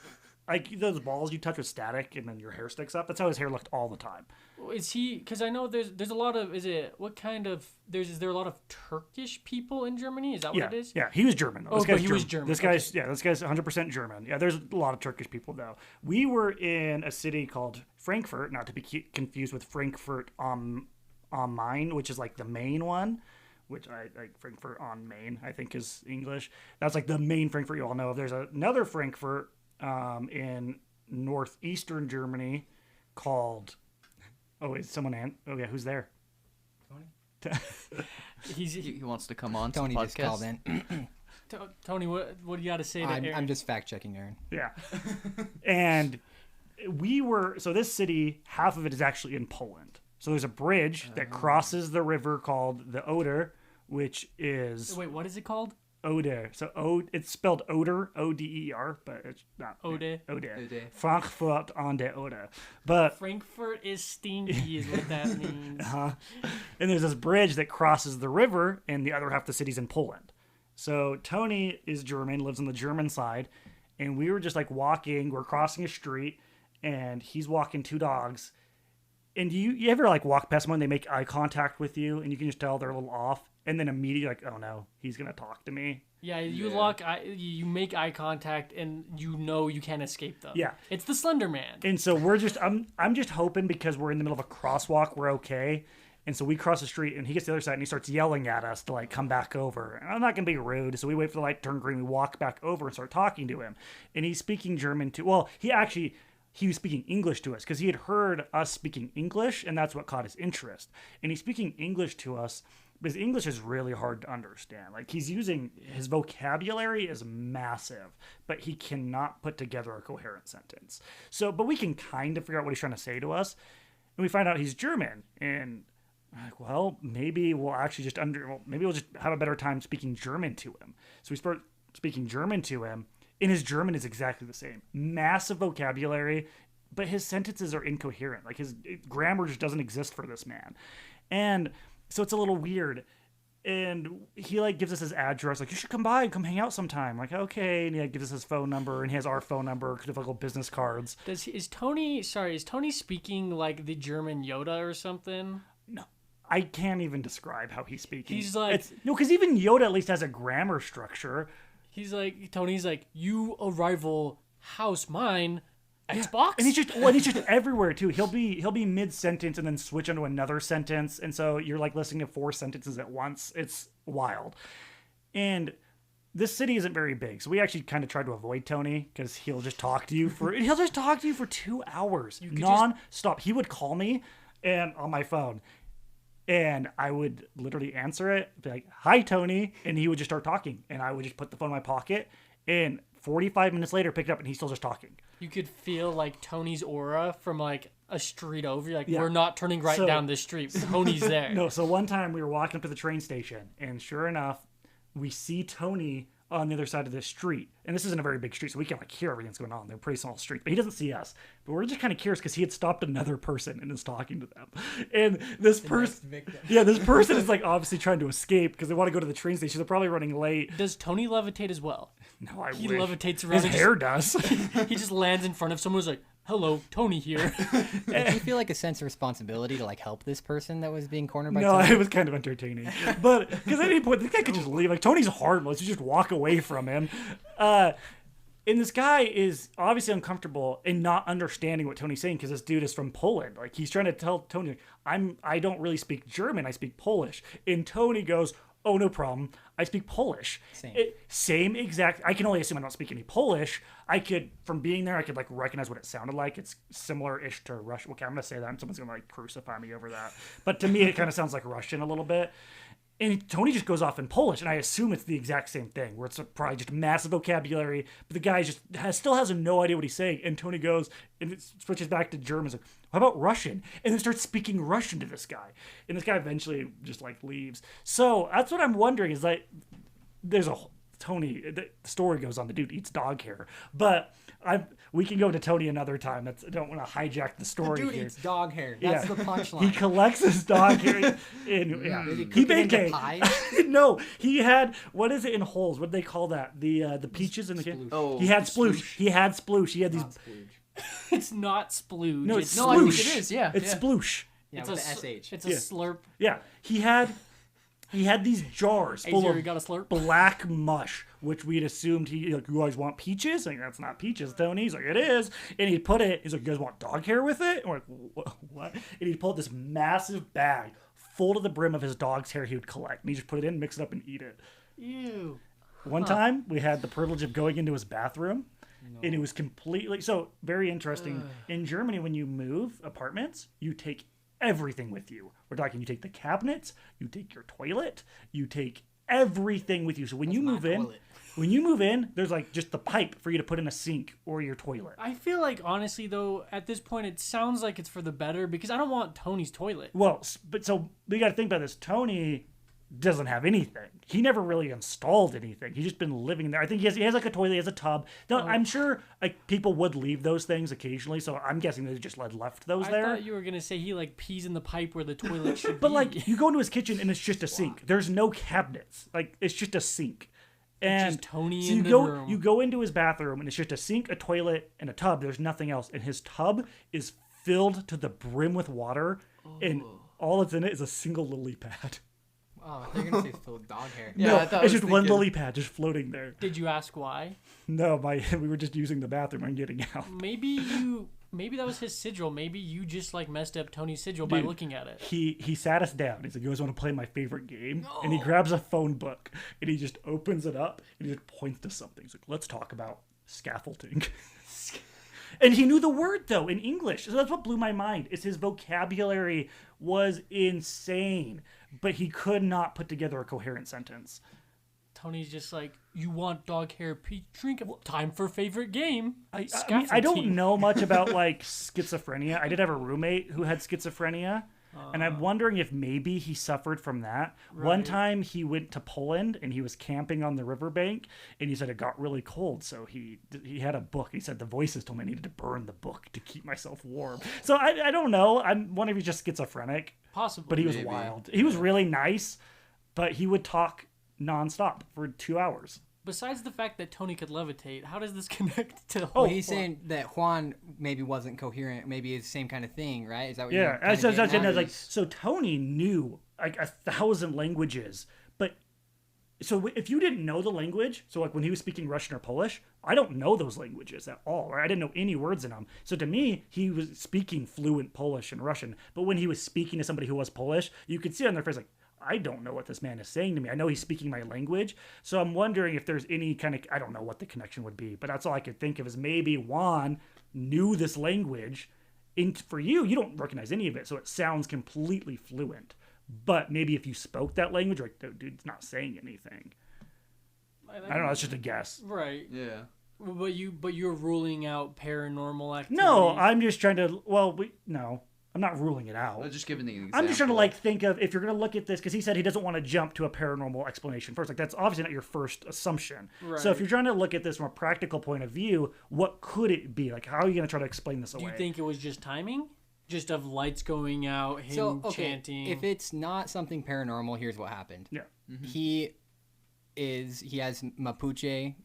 like those balls you touch with static and then your hair sticks up. That's how his hair looked all the time. Is he? Because I know there's a lot of. Is it what kind of? Is there a lot of Turkish people in Germany? Is that what it is? Yeah, he was German. Oh, but he was German. This guy's 100% German. Yeah, there's a lot of Turkish people though. We were in a city called Frankfurt, not to be confused with Frankfurt am Main, which is like the main one. Which I like Frankfurt on Main, I think is English. That's like the main Frankfurt you all know of. There's another Frankfurt in northeastern Germany called. Oh, is someone? Oh yeah, who's there? Tony. He wants to come on. Tony to the just called in. Tony, what do you got to say to Aaron? I'm just fact checking Aaron. Yeah, and So this city, half of it is actually in Poland. So there's a bridge that crosses the river called the Oder, which is Wait, what is it called? Oder. So it's spelled Oder, O-D-E-R, but it's not. Oder. Oder. Oder. Frankfurt on der Oder. But Frankfurt is stinky, is what that means. and there's this bridge that crosses the river, and the other half of the city's in Poland. So Tony is German, lives on the German side, and we were just like walking. We're crossing a street, and he's walking two dogs. And you ever like walk past someone, they make eye contact with you, and you can just tell they're a little off, and then immediately like, oh no, he's gonna talk to me. Yeah, you you make eye contact, and you know you can't escape them. Yeah. It's the Slender Man. And so I'm just hoping because we're in the middle of a crosswalk, we're okay. And so we cross the street, and he gets to the other side, and he starts yelling at us to like come back over. And I'm not gonna be rude, so we wait for the light to turn green. We walk back over and start talking to him, and he's speaking German to. Well, he was speaking English to us because he had heard us speaking English, and that's what caught his interest. And he's speaking English to us because English is really hard to understand. Like his vocabulary is massive, but he cannot put together a coherent sentence. So, but we can kind of figure out what he's trying to say to us, and we find out he's German. And I'm like, well, maybe we'll actually maybe we'll just have a better time speaking German to him. So we start speaking German to him. And his German is exactly the same. Massive vocabulary, but his sentences are incoherent. Like his grammar just doesn't exist for this man. And so it's a little weird. And he like gives us his address, like, you should come by and come hang out sometime. Like, okay. And he like, gives us his phone number, and he has our phone number because of like little business cards. Is Tony speaking like the German Yoda or something? No. I can't even describe how he's speaking. He's like... because even Yoda at least has a grammar structure. Tony's like, you arrival, house mine, Xbox? And he's just everywhere too. He'll be mid-sentence and then switch into another sentence. And so you're like listening to 4 sentences at once. It's wild. And this city isn't very big. So we actually kind of tried to avoid Tony because he'll just talk to you for 2 hours non-stop. He would call me and on my phone. And I would literally answer it, be like, hi, Tony. And he would just start talking. And I would just put the phone in my pocket. And 45 minutes later, pick it up, and he's still just talking. You could feel, like, Tony's aura from, like, a street over. You're like, we're not turning down this street. Tony's there. No, so one time we were walking up to the train station. And sure enough, we see Tony on the other side of the street. And this isn't a very big street, so we can like hear everything that's going on. They're pretty small streets, but he doesn't see us. But we're just kind of curious because he had stopped another person and is talking to them. And this person, this person is like obviously trying to escape because they want to go to the train station. They're probably running late. Does Tony levitate as well? No, I He wish. levitates around. His hair does. He just lands in front of someone who's like, hello, Tony here. Did you feel like a sense of responsibility to like help this person that was being cornered by No, Tony? it was kind of entertaining. But because at any point, this guy could just leave. Like, Tony's harmless. You just walk away from him. And this guy is obviously uncomfortable and not understanding what Tony's saying because this dude is from Poland. Like, he's trying to tell Tony, I don't really speak German. I speak Polish. And Tony goes, oh, no problem. I speak Polish. Same exact. I can only assume I don't speak any Polish. From being there, I could like recognize what it sounded like. It's similar-ish to Russian. Okay, I'm going to say that, and someone's going to like crucify me over that. But to me, it kind of sounds like Russian a little bit. And Tony just goes off in Polish, and I assume it's the exact same thing, where it's probably just massive vocabulary, but the guy still has no idea what he's saying. And Tony goes, and it switches back to German. He's like, how about Russian? And then starts speaking Russian to this guy. And this guy eventually just, like, leaves. So that's what I'm wondering is, like, the story goes on. The dude eats dog hair. But we can go to Tony another time. I don't want to hijack the story The dude here. eats dog hair. That's the punchline. He collects his dog hair. He baked pie. No, he had, what is it in holes? What do they call that? The peaches in the can. Oh, he had sploosh. He had sploosh. He had these. It's not splooge. No, it's No, sploosh. I think it is, yeah. It's sploosh. Yeah, It's with a the SH. It's a slurp. Yeah, he had these jars Hey, full Zero, you of got a slurp? black mush, which we'd assumed you guys want peaches? Like, that's not peaches, Tony. He's like, it is. And he'd put it, he's like, you guys want dog hair with it? And we're like, what? And he'd pull out this massive bag full to the brim of his dog's hair he would collect. And he just put it in, mix it up, and eat it. Ew. One time, we had the privilege of going into his bathroom, and it was completely... So, very interesting. In Germany, when you move apartments, you take everything with you. We're talking, you take the cabinets, you take your toilet, you take everything with you. So when you move in... When you move in, there's like just the pipe for you to put in a sink or your toilet. I feel like, honestly, though, at this point, it sounds like it's for the better because I don't want Tony's toilet. Well, but so we got to think about this. Tony doesn't have anything. He never really installed anything. He's just been living there. I think he has like a toilet, he has a tub. Now, I'm sure like people would leave those things occasionally, so I'm guessing they just left those there. I thought you were gonna say he like pees in the pipe where the toilet should But be. like you go into his kitchen and it's just a sink. There's no cabinets. Like it's just a sink. And just Tony so in you the go room. you go into his bathroom and it's just a sink, a toilet, and a tub. There's nothing else. And his tub is filled to the brim with water, and all that's in it is a single lily pad. Oh, I thought you were gonna say it's filled with dog hair. Yeah, No, I thought I it's was just one thinking- lily pad just floating there. Did you ask why? No, we were just using the bathroom and getting out. Maybe that was his sigil. Maybe you just like messed up Tony's sigil by Dude, looking at it. He sat us down. He's like, "You guys want to play my favorite game?" And he grabs a phone book and he just opens it up and he just points to something. He's like, "Let's talk about scaffolding." And he knew the word though in English. So that's what blew my mind. Is his vocabulary was insane, but he could not put together a coherent sentence. Tony's just like, you want dog hair drink? Time for favorite game. I mean, I Scaffolding. don't know much about like schizophrenia. I did have a roommate who had schizophrenia, and I'm wondering if maybe he suffered from that. One Right. time he went to Poland and he was camping on the riverbank, and he said it got really cold, so he had a book. He said the voices told me I needed to burn the book to keep myself warm. So I don't know. I'm wondering if he's just schizophrenic, Possibly. but he was Maybe. wild. He was really nice, but he would talk nonstop for 2 hours. Besides the fact that Tony could levitate, how does this connect to? Well, he's saying that Juan maybe wasn't coherent. Maybe it's the same kind of thing, right? Is that what you're Yeah, kinda so getting at? like so Tony knew like 1,000 languages, but so if you didn't know the language, so like when he was speaking Russian or Polish, I don't know those languages at all, right? I didn't know any words in them. So to me, he was speaking fluent Polish and Russian, but when he was speaking to somebody who was Polish, you could see on their face like, I don't know what this man is saying to me. I know he's speaking my language. So I'm wondering if there's any kind of, I don't know what the connection would be, but that's all I could think of is maybe Juan knew this language. For you don't recognize any of it. So it sounds completely fluent. But maybe if you spoke that language, like, dude's not saying anything. I don't know. It's just a guess. Right. Yeah. But you're ruling out paranormal activity. No, I'm just trying to, no, I'm not ruling it out. I was just giving the example. I'm just trying to like think of if you're going to look at this because he said he doesn't want to jump to a paranormal explanation first. Like that's obviously not your first assumption. Right. So if you're trying to look at this from a practical point of view, what could it be? Like how are you going to try to explain this Do away? you think it was just timing? Just of lights going out, him So, okay, chanting. if it's not something paranormal, here's what happened. Yeah. He has Mapuche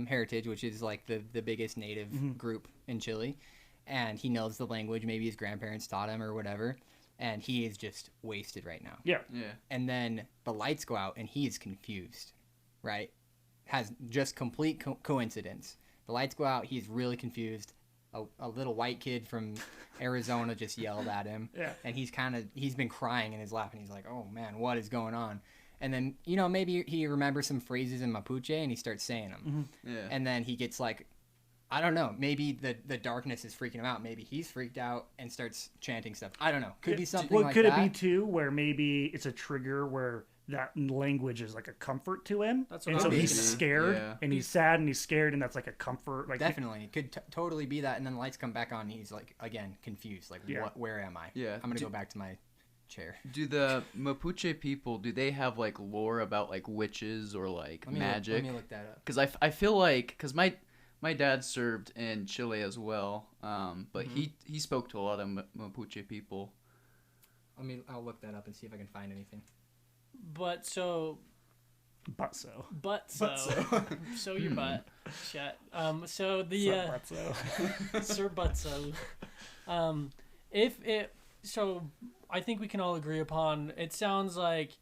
heritage, which is like the biggest native group in Chile, and he knows the language. Maybe his grandparents taught him or whatever, and he is just wasted right now. Yeah. Yeah. And then the lights go out, and he is confused, right? Has just complete coincidence. The lights go out, he's really confused. A little white kid from Arizona just yelled at him, Yeah. and he's been crying in his lap, and he's like, "Oh man, what is going on?" And then maybe he remembers some phrases in Mapuche, and he starts saying them. Yeah. And then he gets like, I don't know, maybe the darkness is freaking him out. Maybe he's freaked out and starts chanting stuff. I don't know. Could be something Well, like could that. it be too where maybe it's a trigger where that language is like a comfort to him, That's what and I'm so he's thinking. scared Yeah. and he's sad and he's scared, and that's like a comfort. Like Definitely, it could totally be that. And then the lights come back on, and he's like again confused. Like, Yeah. where am I? Yeah. I'm gonna go back to my chair. Do the Mapuche people, do they have like lore about like witches or like magic? Let me look that up. Because I feel like, because my dad served in Chile as well, but he spoke to a lot of Mapuche people. I'll look that up and see if I can find anything. But so Butso. so your butt. Shut. So the Butso. Sir Butso. So I think we can all agree upon. It sounds like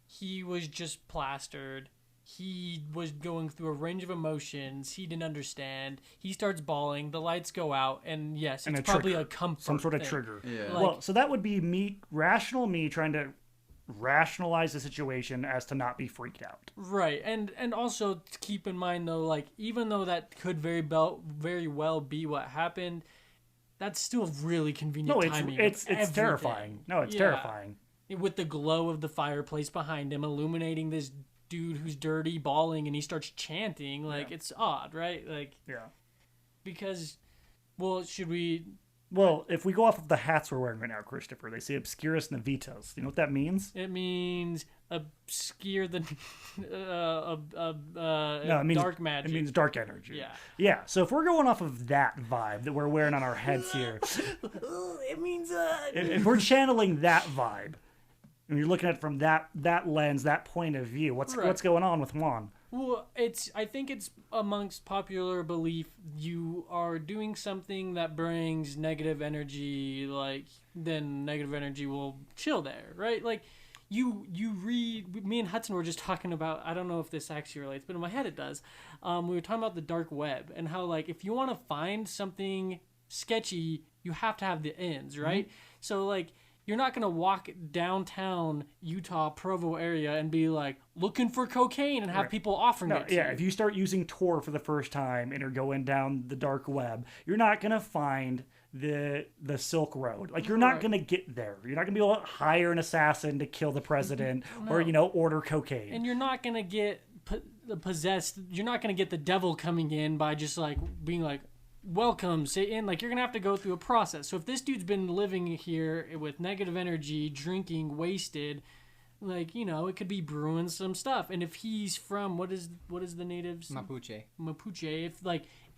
he was just plastered. He was going through a range of emotions. He didn't understand. He starts bawling. The lights go out, and yes, And it's a probably trigger. a comfort. Some sort of thing. trigger. Yeah. Like- Well, so that would be me trying to rationalize the situation as to not be freaked out. Right, and also to keep in mind though, like even though that could very well be what happened, that's still really convenient No, timing. it's of everything. terrifying. No, it's Yeah. terrifying. With the glow of the fireplace behind him illuminating this dude who's dirty bawling and he starts chanting. Like, it's odd, right? Like, Yeah. because, well, should we... Well, if we go off of the hats we're wearing right now, Christopher, they say Obscurus Navitas. You know what that means? It means obscure the No, it means dark magic. It means dark energy. Yeah. Yeah. So if we're going off of that vibe that we're wearing on our heads here, It means if we're channeling that vibe, and you're looking at it from that lens, that point of view, what's going on with Juan? Well, I think it's amongst popular belief you are doing something that brings negative energy, like then negative energy will chill there, right? Like you read, me and Hudson were just talking about, I don't know if this actually relates, but in my head it does. We were talking about the dark web and how, like, if you want to find something sketchy, you have to have the ends, right? So, like, you're not going to walk downtown Utah, Provo area and be like, looking for cocaine and have people offering it to you. If you start using Tor for the first time and you're going down the dark web, you're not going to find the Silk Road. Like, you're not going to get there. You're not going to be able to hire an assassin to kill the president or, order cocaine. And you're not going to get possessed. You're not going to get the devil coming in by just, like, being like, welcome, sit in. Like, you're gonna have to go through a process. So if this dude's been living here with negative energy, drinking, wasted, like, it could be brewing some stuff. And if he's from what is the natives Mapuche,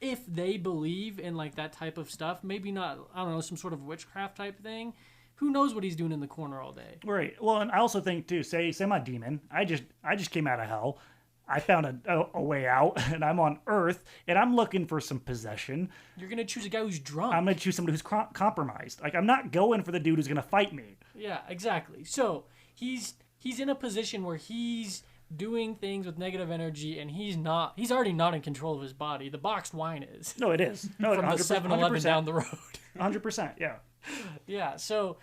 if they believe in, like, that type of stuff, maybe not, I don't know, some sort of witchcraft type thing, who knows what he's doing in the corner all day. Right. Well, and I also think too, say I'm a demon, I just came out of hell, I found a way out, and I'm on Earth, and I'm looking for some possession. You're going to choose a guy who's drunk. I'm going to choose somebody who's compromised. Like, I'm not going for the dude who's going to fight me. Yeah, exactly. So he's in a position where he's doing things with negative energy, and he's already not in control of his body. The boxed wine is. No, it is. No, from the 7-Eleven down the road. 100%, yeah. Yeah, so...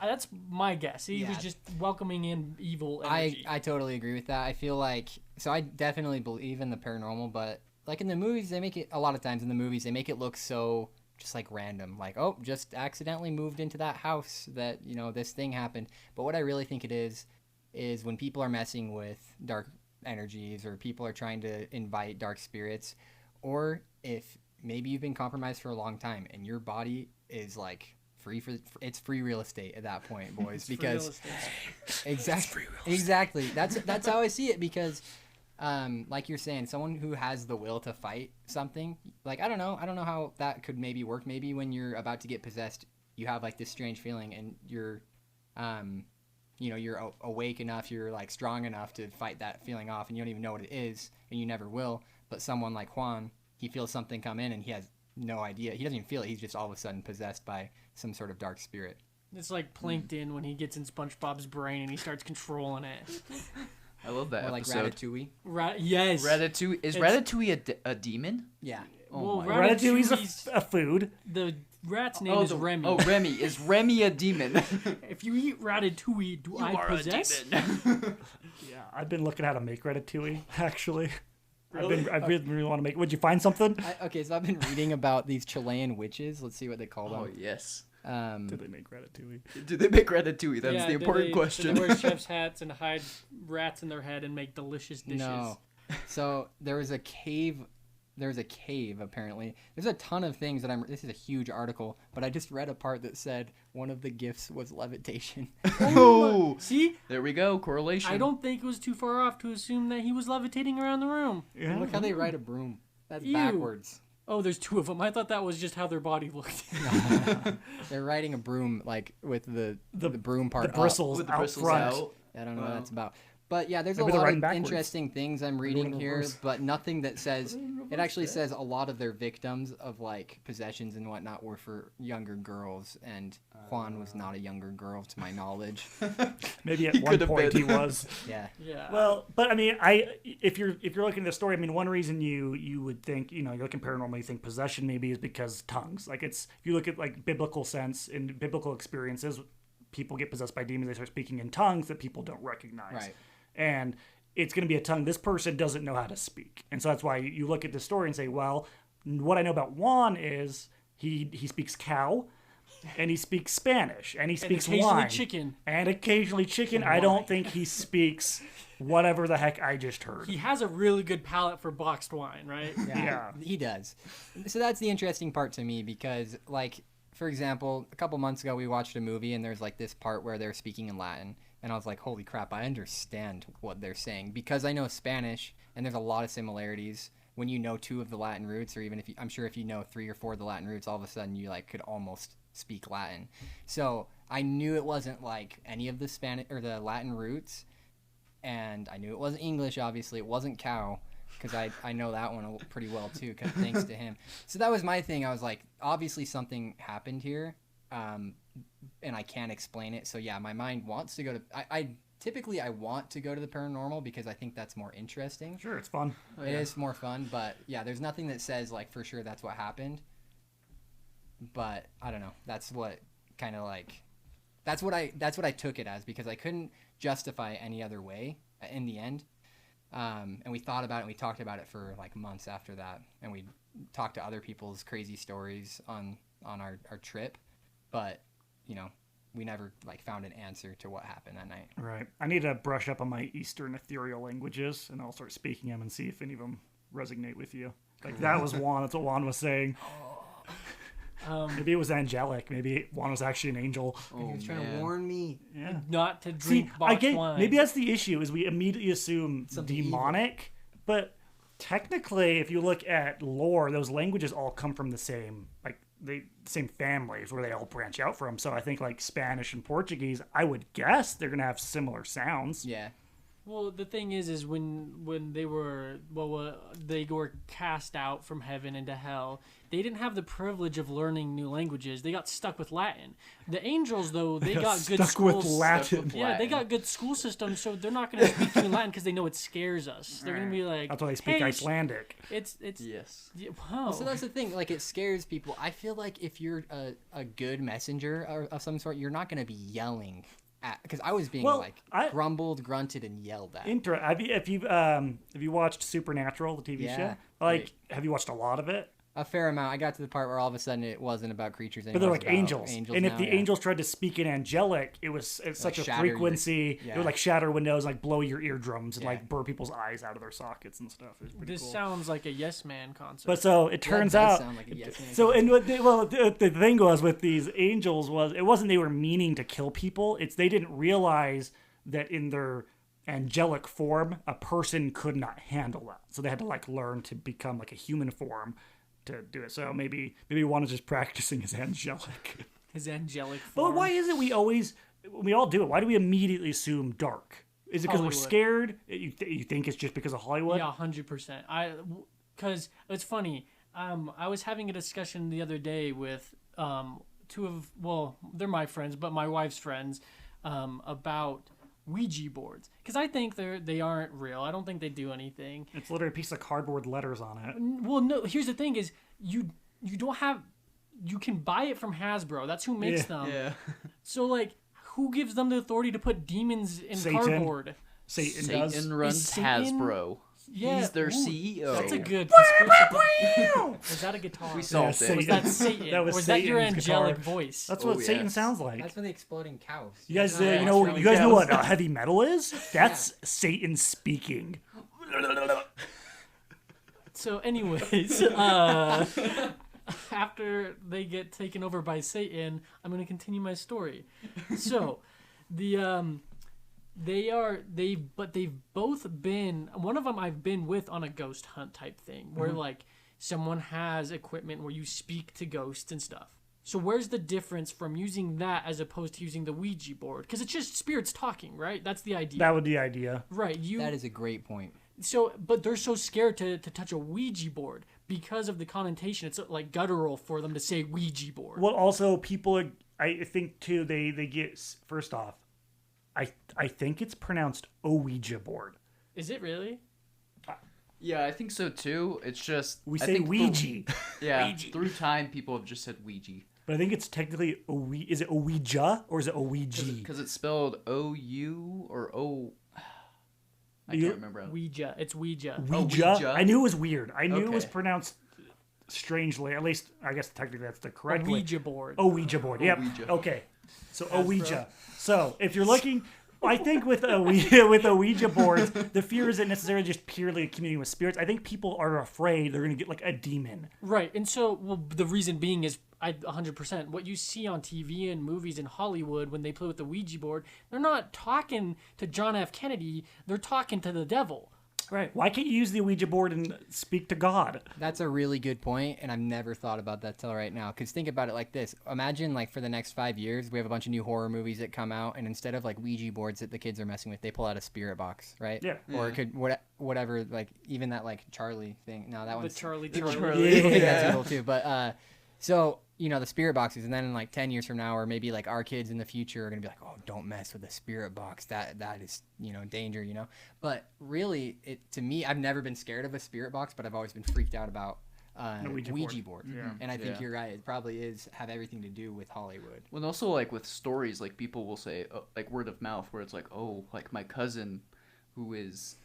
that's my guess. He was just welcoming in evil energy. I totally agree with that. I feel like, so I definitely believe in the paranormal, but like in the movies, a lot of times in the movies, they make it look so just like random. Like, oh, just accidentally moved into that house that, this thing happened. But what I really think it is when people are messing with dark energies or people are trying to invite dark spirits, or if maybe you've been compromised for a long time and your body is like, it's free real estate at that point, boys. Because exactly that's how I see it. Because like you're saying, someone who has the will to fight something, like I don't know how that could maybe work. Maybe when you're about to get possessed, you have like this strange feeling, and you're you're awake enough, you're like strong enough to fight that feeling off, and you don't even know what it is, and you never will. But someone like Juan, he feels something come in, and he has no idea. He doesn't even feel it. He's just all of a sudden possessed by some sort of dark spirit. It's like Plankton when he gets in SpongeBob's brain and he starts controlling it. I love that episode. Like Ratatouille. Yes. Ratatouille. Is Ratatouille a demon? Yeah. Well, Ratatouille's a food. The rat's name is Remy. Oh, Remy. Is Remy a demon? If you eat Ratatouille, do I possess? Yeah, I've been looking at how to make Ratatouille, actually. Really? I really want to make. Would you find something? So I've been reading about these Chilean witches. Let's see what they call them. Oh yes. Did they make Ratatouille? Did they make Ratatouille? That's the important question. Do they wear chef's hats and hide rats in their head and make delicious dishes? No. So there was a cave. There's a cave, apparently. There's a ton of things that this is a huge article, but I just read a part that said one of the gifts was levitation. Oh! See? There we go, correlation. I don't think it was too far off to assume that he was levitating around the room. Yeah. Look how they ride a broom. That's Ew. backwards. Oh, there's two of them. I thought that was just how their body looked. They're riding a broom, like, with the broom part the bristles With the out bristles front. out. I don't know what that's about. But yeah, there's Maybe a they're lot riding of backwards. interesting things I'm reading here, but nothing that says... It actually says a lot of their victims of, like, possessions and whatnot were for younger girls, and Juan was not a younger girl, to my knowledge. Maybe at one point he was. Yeah. Yeah. Well, but I mean, if you're looking at the story, I mean, one reason you would think, you're looking paranormal, you think possession maybe is because tongues. Like, if you look at like biblical sense and biblical experiences, people get possessed by demons, they start speaking in tongues that people don't recognize. Right. And it's going to be a tongue this person doesn't know how to speak. And so that's why you look at the story and say, well, what I know about Juan is he speaks cow, and he speaks Spanish, and he speaks occasionally wine. chicken. And occasionally chicken. I don't think he speaks whatever the heck I just heard. He has a really good palate for boxed wine, right? Yeah. He does. So that's the interesting part to me because, like, for example, a couple months ago we watched a movie and there's like this part where they're speaking in Latin. And I was like, holy crap, I understand what they're saying because I know Spanish and there's a lot of similarities. When you know 2 of the Latin roots, or even if I'm sure if you know 3 or 4 of the Latin roots, all of a sudden you like could almost speak Latin. So I knew it wasn't like any of the Spanish or the Latin roots, and I knew it wasn't English. Obviously, it wasn't cow because I know that one pretty well too, thanks to him. So that was my thing. I was like, obviously something happened here, and I can't explain it. So yeah, my mind wants to go to. Typically, I want to go to the paranormal because I think that's more interesting. Sure, it's fun. It is more fun, but yeah, there's nothing that says like for sure that's what happened. But I don't know. That's what kind of like that's what I took it as because I couldn't justify it any other way in the end. And we thought about it and we talked about it for like months after that, and we talked to other people's crazy stories on our trip, but you know, we never like found an answer to what happened that night. Right. I need to brush up on my Eastern ethereal languages, and I'll start speaking them and see if any of them resonate with you. Like that was Juan. That's what Juan was saying. Maybe it was angelic. Maybe Juan was actually an angel. He was trying to warn me. Yeah. Not to drink See, boxed wine. maybe that's the issue. Is we immediately assume Something demonic, but technically, if you look at lore, those languages all come from the same same families where they all branch out from. So I think like Spanish and Portuguese, I would guess they're gonna have similar sounds. Yeah. Well, the thing is when they were cast out from heaven into hell, they didn't have the privilege of learning new languages. They got stuck with Latin. The angels, though, they got good stuck with schools. Latin. Yeah, they got good school systems, so they're not going to speak to Latin because they know it scares us. They're going to be like, That's why they speak hey, Icelandic. It's Yes. yeah, wow. So that's the thing. Like, it scares people. I feel like if you're a good messenger of some sort, you're not going to be yelling at. Because I was being grumbled, grunted, and yelled at. If you watched Supernatural, the TV show, have you watched a lot of it? A fair amount. I got to the part where all of a sudden it wasn't about creatures anymore. But they're like it was about angels. And if the angels tried to speak in angelic, it's such a frequency. It would like shatter windows, like blow your eardrums, and like burn people's eyes out of their sockets and stuff. It's pretty This cool. sounds like a Yes Man concert. But so it turns out. Sound like a yes man. So and the thing was with these angels was it wasn't they were meaning to kill people. It's they didn't realize that in their angelic form a person could not handle that. So they had to like learn to become like a human form to do it. So maybe one is just practicing his angelic. His angelic form. But why is it we all do it? Why do we immediately assume dark? Is it because we're Hollywood. scared? You think it's just because of Hollywood? Yeah, 100%. Because it's funny. I was having a discussion the other day with they're my friends, but my wife's friends, about Ouija boards. Because I think they aren't real. I don't think they do anything. It's literally a piece of cardboard letters on it. Well, no. Here's the thing: is you don't have. You can buy it from Hasbro. That's who makes them. Yeah. So like, who gives them the authority to put demons in Satan. cardboard? Satan does. Satan runs Is Satan- Hasbro. Yeah, He's their ooh, CEO. That's a good. conspiracy. Was that a guitar? We solved Yeah, it. Was that Satan? That was or was that your Satan's angelic guitar. voice? That's what Satan yes. sounds like. That's for the exploding cows. You guys, Yeah, you that's guys know really what heavy metal is? That's Satan speaking. So, anyways, after they get taken over by Satan, I'm going to continue my story. So, they've both been, one of them I've been with on a ghost hunt type thing, where like someone has equipment where you speak to ghosts and stuff. So where's the difference from using that as opposed to using the Ouija board? Because it's just spirits talking, right? That's the idea. That would be the idea. Right. That is a great point. So, but they're so scared to touch a Ouija board because of the connotation. It's like guttural for them to say Ouija board. Well, also people, I think too, they get first off. I think it's pronounced Ouija board. Is it really? Yeah, I think so too. It's just We I say think Ouija, Yeah, Ouija. through time people have just said Ouija but I think it's technically is it Ouija or is it Ouija? because it's spelled O-U or O. I You- can't remember. Ouija. It's Ouija. Ouija? Ouija? I knew it was weird. I knew it was Okay. pronounced strangely. At least I guess technically that's the A correct way. Ouija board. Ouija board. Yep. Ouija. Okay. So Ouija. So if you're looking, I think with a Ouija board, the fear isn't necessarily just purely communing with spirits. I think people are afraid they're going to get like a demon. Right. And so, well, the reason being is 100%. What you see on TV and movies in Hollywood when they play with the Ouija board, they're not talking to John F. Kennedy. They're talking to the devil. Right. Why can't you use the Ouija board and speak to God? That's a really good point, and I've never thought about that till right now. Because think about it like this. Imagine, like, for the next 5 years, we have a bunch of new horror movies that come out, and instead of, like, Ouija boards that the kids are messing with, they pull out a spirit box, right? Yeah. Or it could, whatever, like, even that, like, Charlie thing. No, that one's... The Charlie. I Yeah. think that's evil, too. But, so... You know, the spirit boxes, and then in like 10 years from now, or maybe like our kids in the future are going to be like, oh, don't mess with the spirit box. That is, you know, danger, you know. But really, to me, I've never been scared of a spirit box, but I've always been freaked out about Ouija board. Yeah. And I think you're right. It probably have everything to do with Hollywood. Well, and also like with stories, like people will say, like word of mouth, where it's like, oh, like my cousin who is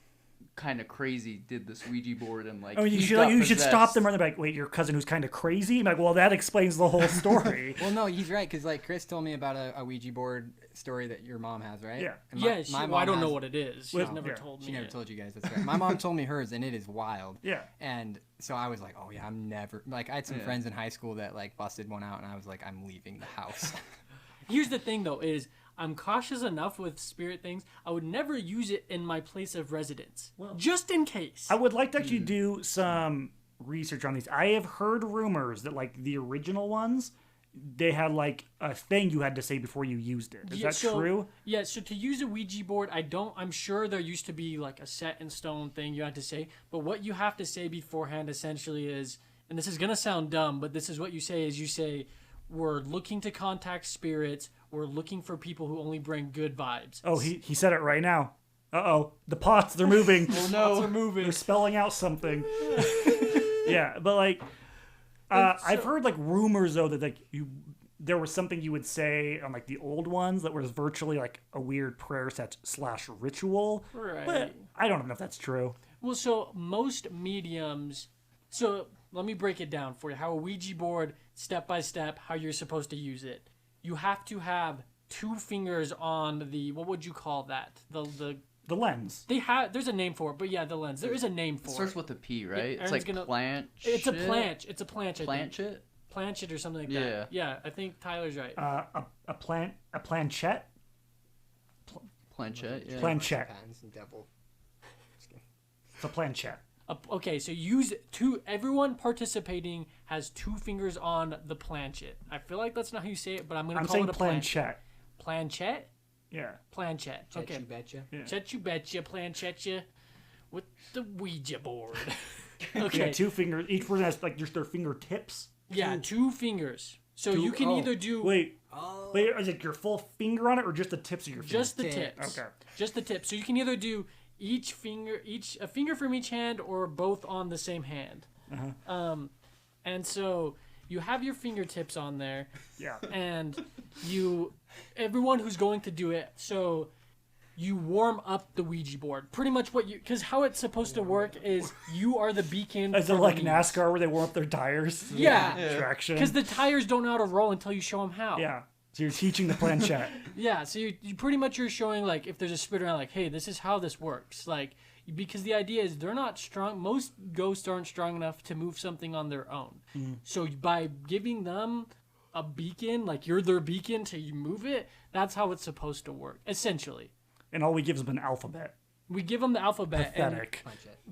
kind of crazy did this Ouija board and like you should stop them, and they're like, wait, your cousin who's kind of crazy? I'm like, well, that explains the whole story. Well, no, he's right, because like Chris told me about a Ouija board story that your mom has, right? Yeah. And My mom I don't know what it is. She's never told me. She never told you guys. That's right. My mom told me hers, and it is wild. Yeah. And so I was like, oh yeah, I'm never like I had some friends in high school that like busted one out, and I was like, I'm leaving the house. Here's the thing, though, is I'm cautious enough with spirit things. I would never use it in my place of residence, just in case. I would like to actually do some research on these. I have heard rumors that like the original ones, they had like a thing you had to say before you used it. Is that true? Yeah. So to use a Ouija board, I'm sure there used to be like a set in stone thing you had to say. But what you have to say beforehand essentially is, and this is gonna sound dumb, but this is what you say: is you say, we're looking to contact spirits. We're looking for people who only bring good vibes. Oh, he said it right now. Uh-oh. The pots, they're moving. Oh, no. Pots are moving. They're spelling out something. Yeah, but like, I've heard like rumors, though, that like there was something you would say on like the old ones that was virtually like a weird prayer set / ritual. Right. But I don't know if that's true. Well, so most mediums... So let me break it down for you. How a Ouija board, step by step, how you're supposed to use it. You have to have 2 fingers on the, what would you call that? The lens. There's a name for it, but yeah, the lens. There is a name for it. Starts with a P, right? Yeah, it's like planchet. It's a planchet. Planchet? Planchet or something like that. Yeah, I think Tyler's right. A planchette? Planchet, yeah. Planchette. It's a planchette. Okay, so everyone participating has 2 fingers on the planchet. I feel like that's not how you say it, but I'm going to call it a planchette. Planchet? Yeah. Planchet. Okay. You betcha. Yeah. Chet you betcha, planchet you with the Ouija board. Okay. Yeah, 2 fingers. Each person has like just their fingertips. Yeah, 2 fingers. So you can either do... Wait, is it your full finger on it or just the tips of your fingers? Just the tips. Okay. Just the tips. So you can either do... a finger from each hand, or both on the same hand. And so you have your fingertips on there. Yeah. And everyone who's going to do it, so you warm up the Ouija board. Pretty much because how it's supposed to work is you are the beacon. Is it like NASCAR where they warm up their tires? Yeah. Traction. Because the tires don't know how to roll until you show them how. Yeah. So you're teaching the planchette. Yeah, so you pretty much you're showing, like, if there's a spirit around, like, hey, this is how this works. Like, because the idea is they're not strong. Most ghosts aren't strong enough to move something on their own. So by giving them a beacon, like you're their beacon to move it, that's how it's supposed to work, essentially. And all we give is an alphabet. We give them the alphabet. Pathetic.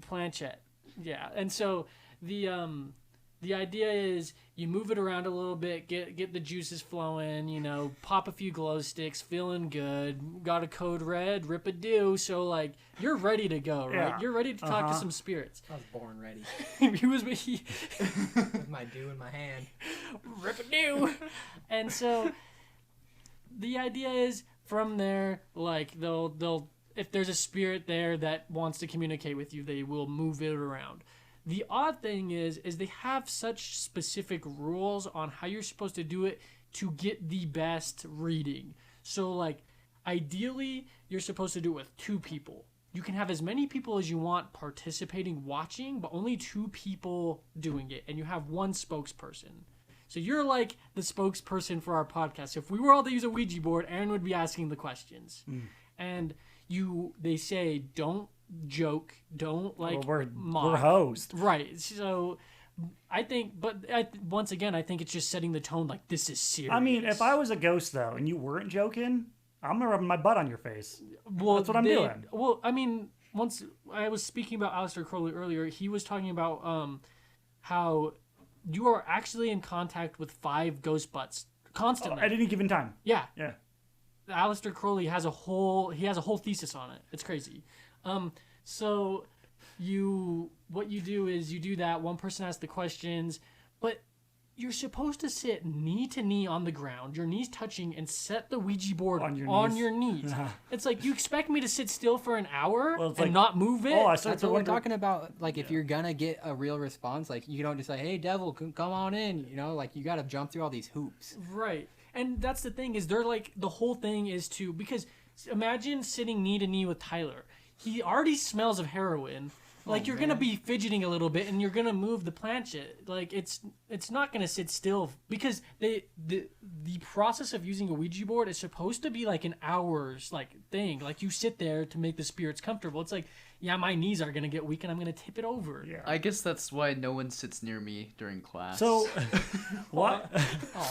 Planchette. Yeah, and so the idea is you move it around a little bit, get the juices flowing, pop a few glow sticks, feeling good. Got a code red, rip a do. So, like, you're ready to go, right? Yeah. You're ready to talk to some spirits. I was born ready. He was me. With my do in my hand. Rip a do. And so the idea is from there, like, they'll if there's a spirit there that wants to communicate with you, they will move it around. The odd thing is they have such specific rules on how you're supposed to do it to get the best reading. So, like, ideally, you're supposed to do it with 2 people. You can have as many people as you want participating, watching, but only 2 people doing it, and you have 1 spokesperson. So you're like the spokesperson for our podcast. If we were all to use a Ouija board, Aaron would be asking the questions. and they say don't joke, don't like mock. We're host. Right. So I think, but once again, I think it's just setting the tone like this is serious. I mean, if I was a ghost though, and you weren't joking, I'm gonna rub my butt on your face. well, that's what I'm doing. Well, I mean, once I was speaking about Aleister Crowley earlier, he was talking about how you are actually in contact with 5 ghost butts constantly. At any given time. Yeah. Yeah. Aleister Crowley has a whole thesis on it. It's crazy. So what you do is you do that. One person asks the questions, but you're supposed to sit knee to knee on the ground, your knees touching, and set the Ouija board on your knees. It's like, you expect me to sit still for an hour and not move it? That's what we're talking about. Like, if you're gonna get a real response, like, you don't just say, "Hey, devil, come on in." You know, like, you got to jump through all these hoops. Right. And that's the thing, is they're like, the whole thing is to, because imagine sitting knee to knee with Tyler. He already smells of heroin. Like, you're going to be fidgeting a little bit, and you're going to move the planchette. Like, it's not going to sit still, because the process of using a Ouija board is supposed to be like an hour's like thing. Like, you sit there to make the spirits comfortable. It's like, yeah, my knees are going to get weak, and I'm going to tip it over. Yeah. I guess that's why no one sits near me during class. So, what?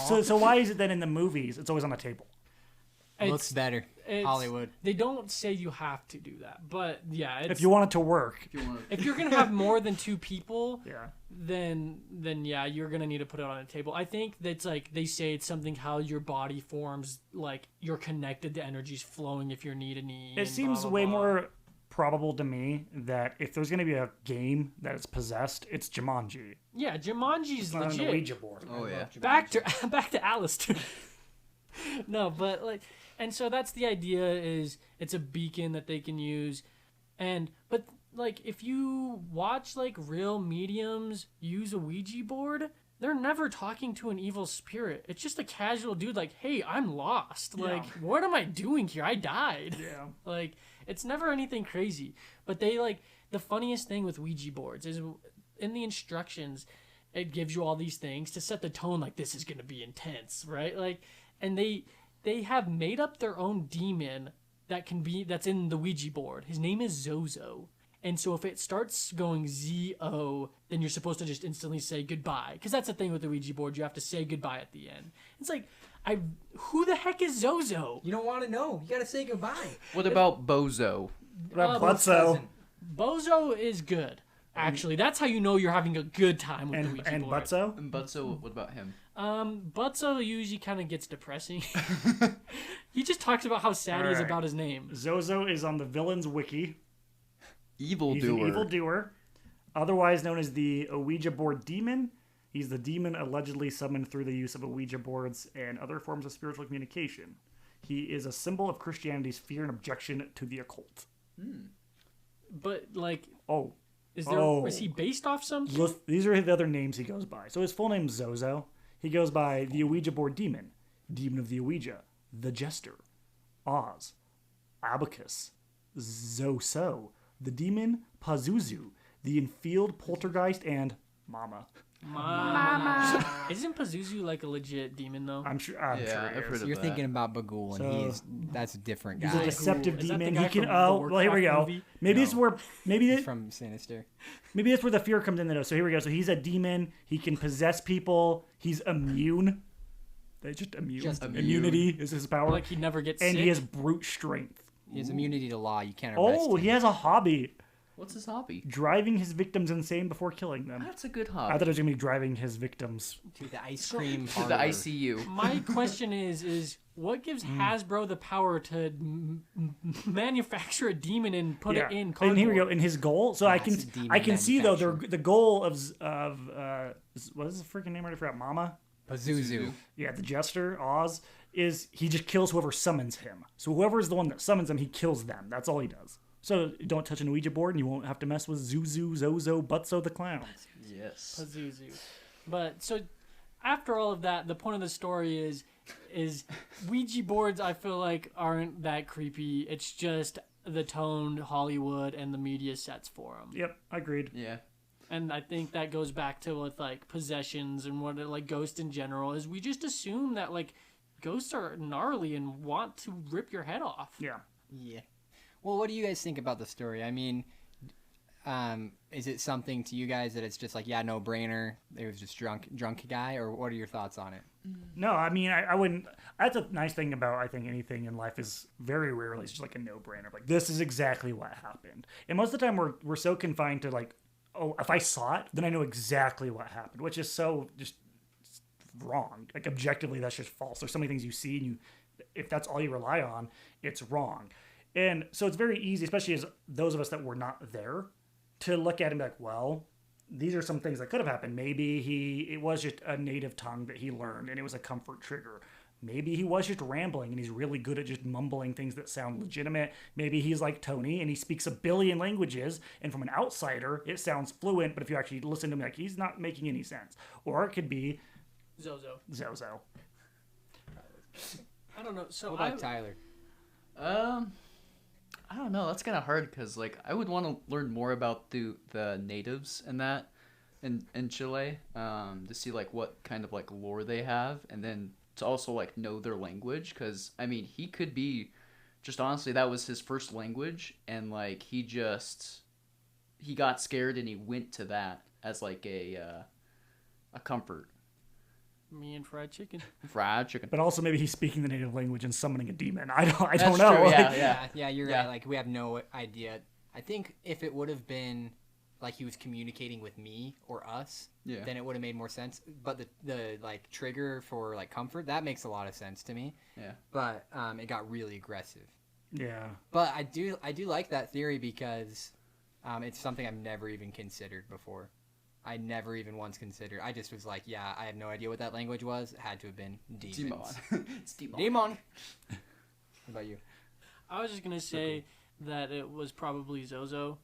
So why is it that in the movies it's always on the table? Looks better. Hollywood. They don't say you have to do that, but yeah. If you want it to work. If you're gonna have more than 2 people, Yeah. then yeah, you're gonna need to put it on a table. I think that's like, they say it's something how your body forms, like you're connected to energies flowing if you're knee to knee. It seems way more probable to me that if there's going to be a game that is possessed, it's Jumanji. Yeah, Jumanji's Not on the legit. Ouija board. Oh yeah. Back to Aleister. No, but like, and so that's the idea, is it's a beacon that they can use, but like, if you watch like real mediums use a Ouija board, they're never talking to an evil spirit. It's just a casual dude like, hey, I'm lost. Like, what am I doing here? I died. Yeah. Like, it's never anything crazy. But they like, the funniest thing with Ouija boards is in the instructions, it gives you all these things to set the tone, like, this is going to be intense, right? Like, and they have made up their own demon that's in the Ouija board. His name is Zozo. And so if it starts going Z-O, then you're supposed to just instantly say goodbye. Because that's the thing with the Ouija board. You have to say goodbye at the end. It's like, who the heck is Zozo? You don't want to know. You got to say goodbye. What about Bozo? Butzo. Bozo is good. Actually, that's how you know you're having a good time with the Ouija And board. Butzo? And Butzo, what about him? Butzo usually kind of gets depressing. He just talks about how sad he is Alright. about his name. Zozo is on the villain's wiki. He's an Evildoer. evildoer, otherwise known as the Ouija board demon. He's the demon allegedly summoned through the use of Ouija boards and other forms of spiritual communication. He is a symbol of Christianity's fear and objection to the occult. But like, Oh, is he based off something? look, these are the other names he goes by. So his full name is Zozo. He goes by the Ouija board demon, demon of the Ouija, the jester, Oz, Abacus, Zoso, the demon Pazuzu, the enfeebled poltergeist, and Mama. Mama. Isn't Pazuzu like a legit demon though? I'm sure. Yeah, he I've is. heard of You're that. thinking about Bagul, and So- that's a different He's a guy. deceptive Is that the demon. guy He can. from the Oh, well, here we Warcraft go. movie? Maybe it's where. Maybe He's from Sinister. maybe that's where the fear comes in. Though. So here we go. So he's a demon. He can possess people. He's immune. That's just immune. Just immune. Immunity is his power. Like he never gets and sick. he has brute strength. He has immunity to law. You can't arrest Oh, him. he has a hobby: What's his hobby? driving his victims insane before killing them. That's a good I hobby. thought it was gonna be driving his victims. To the ice cream To parlor. the ICU. My question is what gives Hasbro the power to manufacture a demon and put it in cardboard? And here we go. In his goal, so I That's demon can see though manufacturing. the goal of what is the freaking name? I forgot. Mama. Pazuzu. Yeah, the jester Oz is he just kills whoever summons him. So whoever is the one that summons him, he kills them. That's all he does. So don't touch an Ouija board, and you won't have to mess with Zuzu, Zozo, Butzo the clown. Yes. Pazuzu. But so after all of that, the point of the story is Ouija boards, I feel like, aren't that creepy. It's just the tone Hollywood and the media sets for them. Yep, agreed. Yeah. And I think that goes back to with like possessions and what like ghosts in general is we just assume that like ghosts are gnarly and want to rip your head off. Yeah. Yeah. Well, what do you guys think about the story? I mean, is it something to you guys that it's just like, yeah, no brainer, it was just drunk guy, or what are your thoughts on it? No, I mean, I wouldn't. That's a nice thing about, I think, anything in life is very rarely it's just like a no-brainer. Like, this is exactly what happened. And most of the time we're so confined to like, oh, if I saw it, then I know exactly what happened, which is so just wrong. Like, objectively, that's just false. There's so many things you see, and if that's all you rely on, it's wrong. And so it's very easy, especially as those of us that were not there, to look at it and be like, well, these are some things that could have happened. Maybe it was just a native tongue that he learned and it was a comfort trigger. Maybe he was just rambling and he's really good at just mumbling things that sound legitimate. Maybe he's like Tony and he speaks a billion languages, and from an outsider it sounds fluent, but if you actually listen to him, like, he's not making any sense. Or it could be Zozo. I don't know. So What about Tyler? I don't know. That's kind of hard because like I would want to learn more about the natives and that in Chile, to see like what kind of like lore they have, and then to also like know their language, because I mean he could be just honestly that was his first language, and like he got scared and he went to that as like a comfort. Me and fried chicken. Fried chicken. But also maybe he's speaking the native language and summoning a demon. I don't That's know. true, Like, Yeah, you're Yeah. right. Like, we have no idea. I think if it would have been like he was communicating with me or us, Yeah. then it would have made more sense. But the like trigger for like comfort, that makes a lot of sense to me. Yeah. But it got really aggressive. yeah. But I do like that theory because it's something I've never even considered before. I never even once considered. I just was like, yeah, I had no idea what that language was. It had to have been demons. It's Demon. Demon. What about you? I was just gonna say that it was probably Zozo.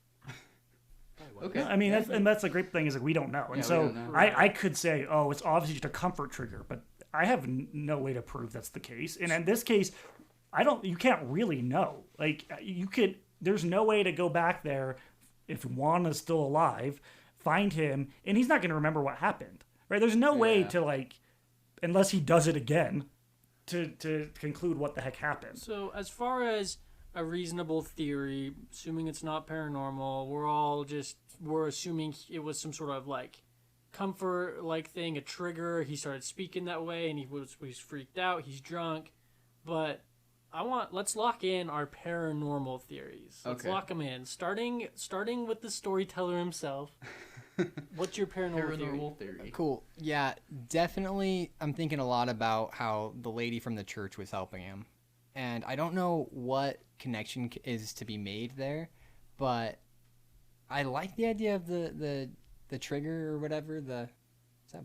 Okay. I mean, that's the great thing is like we don't know, and Yeah, we so don't know. I could say, oh, it's obviously just a comfort trigger, but I have no way to prove that's the case. And in this case, you can't really know. Like there's no way to go back there if Juan is still alive, find him, and he's not going to remember what happened, right? There's no way Yeah. to like, unless he does it again, to conclude what the heck happened. So as far as a reasonable theory, assuming it's not paranormal, we're assuming it was some sort of like comfort like thing, a trigger. He started speaking that way and he's freaked out, he's drunk. But let's lock in our paranormal theories. Let's Okay. lock them in. Starting with the storyteller himself. What's your paranormal theory? theory. Cool. Yeah, definitely. I'm thinking a lot about how the lady from the church was helping him. And I don't know what connection is to be made there, but I like the idea of the trigger or whatever. Is that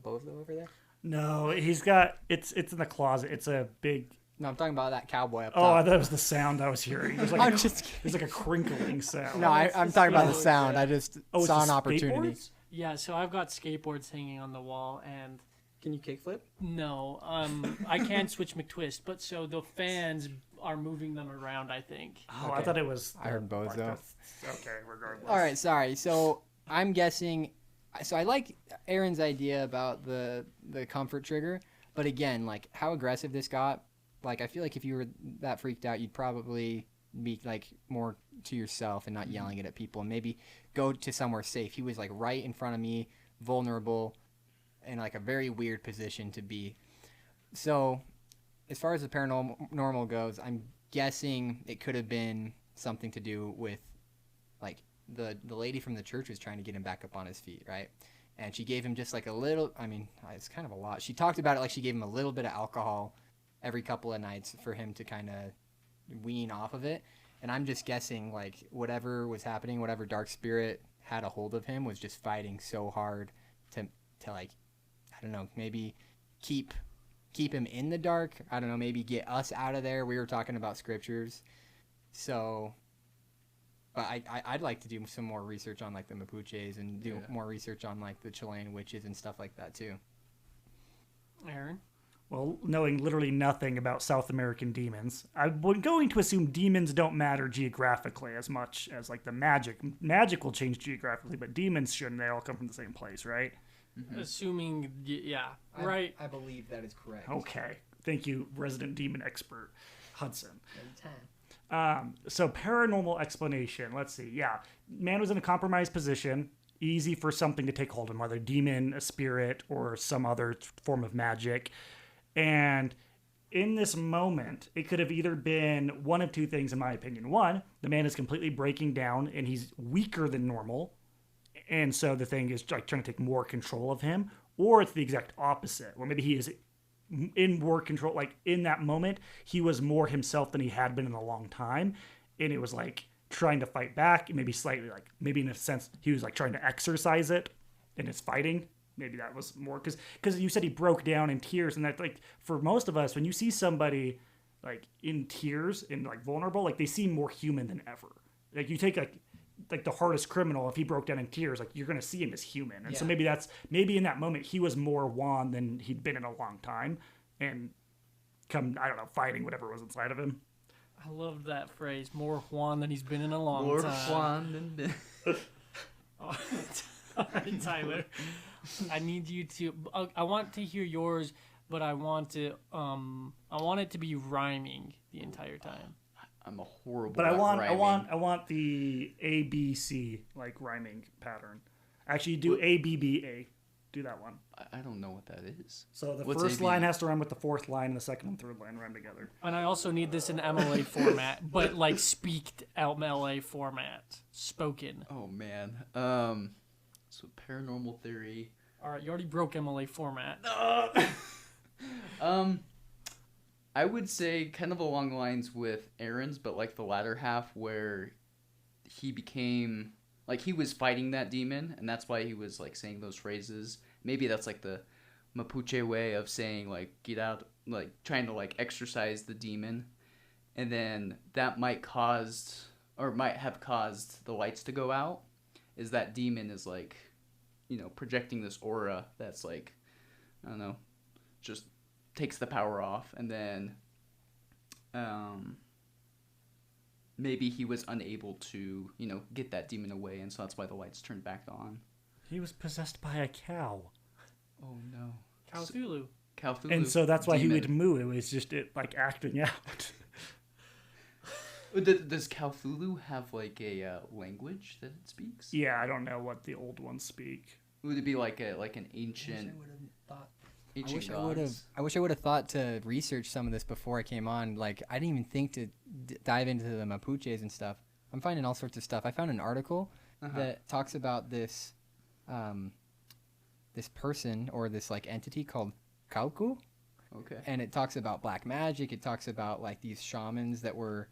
Bozo over there? No, he's got it's in the closet. It's a big. No, I'm talking about that cowboy up Oh, I top. thought it was the sound I was hearing. There's like I'm just kidding. there's like a crinkling sound. No, I'm talking about the sound. I just Oh, it's saw the an opportunity. skateboards? Yeah, so I've got skateboards hanging on the wall, and Can you kickflip? no, I can switch McTwist, but so the fans are moving them around, I think. Oh, Okay. I thought it was. I heard both, like though. Okay, regardless. All right, sorry. So I'm guessing. So I like Aaron's idea about the comfort trigger, but again, like how aggressive this got. Like I feel like if you were that freaked out, you'd probably be like more to yourself and not yelling it at people, and maybe go to somewhere safe. He was like right in front of me, vulnerable, in like a very weird position to be. So as far as the paranormal goes, I'm guessing it could have been something to do with like the lady from the church was trying to get him back up on his feet, right? And she gave him just like a little, I mean, it's kind of a lot. She talked about it like she gave him a little bit of alcohol every couple of nights for him to kind of wean off of it. And I'm just guessing like whatever was happening, whatever dark spirit had a hold of him was just fighting so hard to like, I don't know, maybe keep him in the dark. I don't know, maybe get us out of there. We were talking about scriptures. So, but I'd like to do some more research on like the Mapuches and do more research on like the Chilean witches and stuff like that too. Aaron? Well, knowing literally nothing about South American demons, I'm going to assume demons don't matter geographically as much as like the magic. Magic will change geographically, but demons shouldn't. They all come from the same place, right? Assuming, yeah, right. I believe that is correct. Okay. Thank you, resident demon expert, Hudson. So paranormal explanation. Let's see. Yeah, man was in a compromised position. Easy for something to take hold of him, whether demon, a spirit, or some other form of magic. And in this moment, it could have either been one of two things, in my opinion. One, the man is completely breaking down and he's weaker than normal. And so the thing is like trying to take more control of him. Or it's the exact opposite, where maybe he is in more control. Like in that moment, he was more himself than he had been in a long time. And it was like trying to fight back, maybe slightly like, maybe in a sense, he was like trying to exercise it in his fighting. Maybe that was more because you said he broke down in tears, and that like for most of us, when you see somebody like in tears and like vulnerable, like they seem more human than ever. Like you take like the hardest criminal, if he broke down in tears, like you're gonna see him as human, and so maybe in that moment he was more Juan than he'd been in a long time, and I don't know, fighting whatever was inside of him. I love that phrase. More Juan than he's been in a long More time. Juan than All right, Tyler. I need you to. I want to hear yours, but I want it to be rhyming the entire time. I'm a horrible. But at I rhyming. want the ABC like rhyming pattern. Actually, do ABBA. Do that one. I don't know what that is. So the What's first AB? line has to rhyme with the fourth line, and the second and third line rhyme together. And I also need this in MLA format, but like speaked MLA format, spoken. Oh man. So paranormal theory. All right, you already broke MLA format. I would say kind of along the lines with Aaron's, but like the latter half where he became like he was fighting that demon, and that's why he was like saying those phrases. Maybe that's like the Mapuche way of saying like get out, like trying to like exorcise the demon, and then that might have caused the lights to go out. Is that demon is like, projecting this aura that's like, I don't know, just takes the power off, and then maybe he was unable to, get that demon away, and so that's why the lights turned back on. He was possessed by a cow. Oh no. Cthulhu. Cthulhu. And so that's why demon. he would moo. It was just it like acting out. Does Cthulhu have like a language that it speaks? Yeah, I don't know what the old ones speak. Would it be like an ancient? I wish I would have thought to research some of this before I came on. Like, I didn't even think to dive into the Mapuches and stuff. I'm finding all sorts of stuff. I found an article that talks about this, this person or this like entity called Kauku. Okay. And it talks about black magic. It talks about like these shamans that were,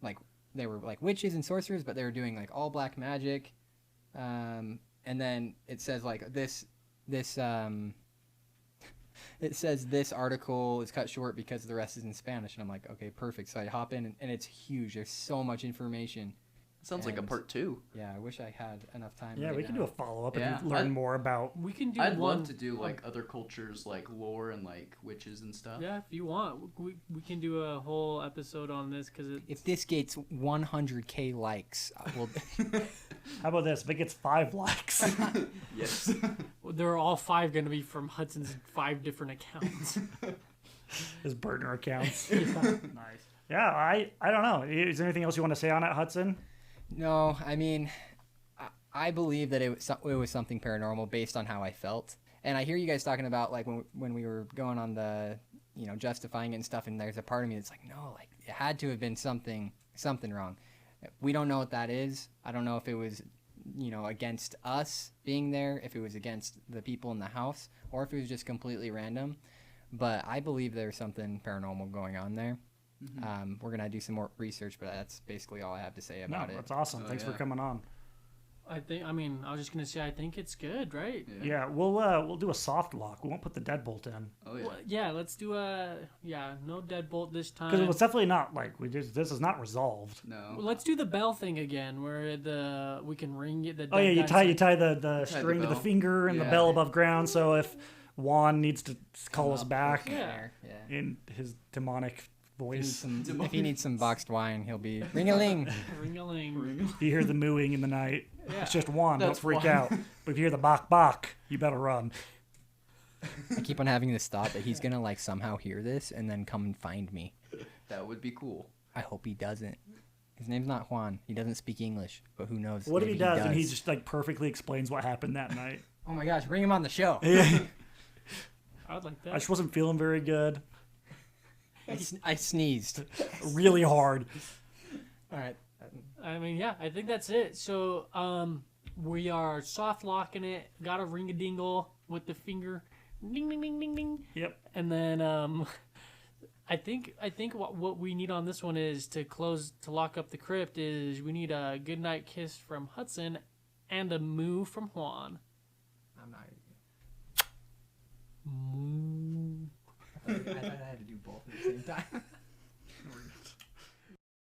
like they were like witches and sorcerers, but they were doing like all black magic. And then it says like this it says this article is cut short because the rest is in Spanish, and I'm like, okay, perfect. So I hop in, and it's huge. There's so much information. Sounds like a part 2. Yeah, I wish I had enough time. Yeah, right we can now. do a follow-up Yeah, and learn more about... We can do I'd one. love to do like other cultures, like lore and like witches and stuff. Yeah, if you want, we can do a whole episode on this because If this gets 100K likes, we'll. How about this? If it gets 5 likes. Yes. they're all 5 going to be from Hudson's 5 different accounts. His burner accounts. Nice. Yeah, I don't know. Is there anything else you want to say on it, Hudson? No, I mean, I believe that it was something paranormal based on how I felt. And I hear you guys talking about like when we were going on the, justifying it and stuff. And there's a part of me that's like, no, like it had to have been something wrong. We don't know what that is. I don't know if it was, against us being there, if it was against the people in the house, or if it was just completely random. But I believe there's something paranormal going on there. Mm-hmm. We're going to do some more research, but that's basically all I have to say about it. That's awesome. Thanks for coming on. I was just going to say, I think it's good, right? Yeah, we'll do a soft lock. We won't put the deadbolt in. Oh yeah. Well, yeah, let's do no deadbolt this time. Because it was definitely not like this is not resolved. No. Well, let's do the bell thing again, where we can ring it. Oh yeah, you tie the string to the bell. finger and the Yeah. bell above ground. So if Juan needs to call us back Yeah. in his demonic voice, If he needs some boxed wine, he'll be ring-a-ling. Ring-a-ling. if you hear the mooing in the night, Yeah. it's just Juan. Don't That's freak Juan. out. But if you hear the bok, you better run. I keep on having this thought that he's gonna like somehow hear this and then come and find me. That would be cool. I hope he doesn't. His name's not Juan. He doesn't speak English, but who knows? What if Maybe he does and he just like perfectly explains what happened that night? Oh my gosh, bring him on the show. Yeah. I would like I that. just wasn't feeling very good. I sneezed. Really hard. All right. I mean, yeah, I think that's it. So, we are soft locking it. Got a ring a dingle with the finger, ding ding ding ding ding. Yep. And then, I think what we need on this one is to lock up the crypt. Is we need a goodnight kiss from Hudson, and a moo from Juan. I'm not. Moo. I thought I had to do both at the same time.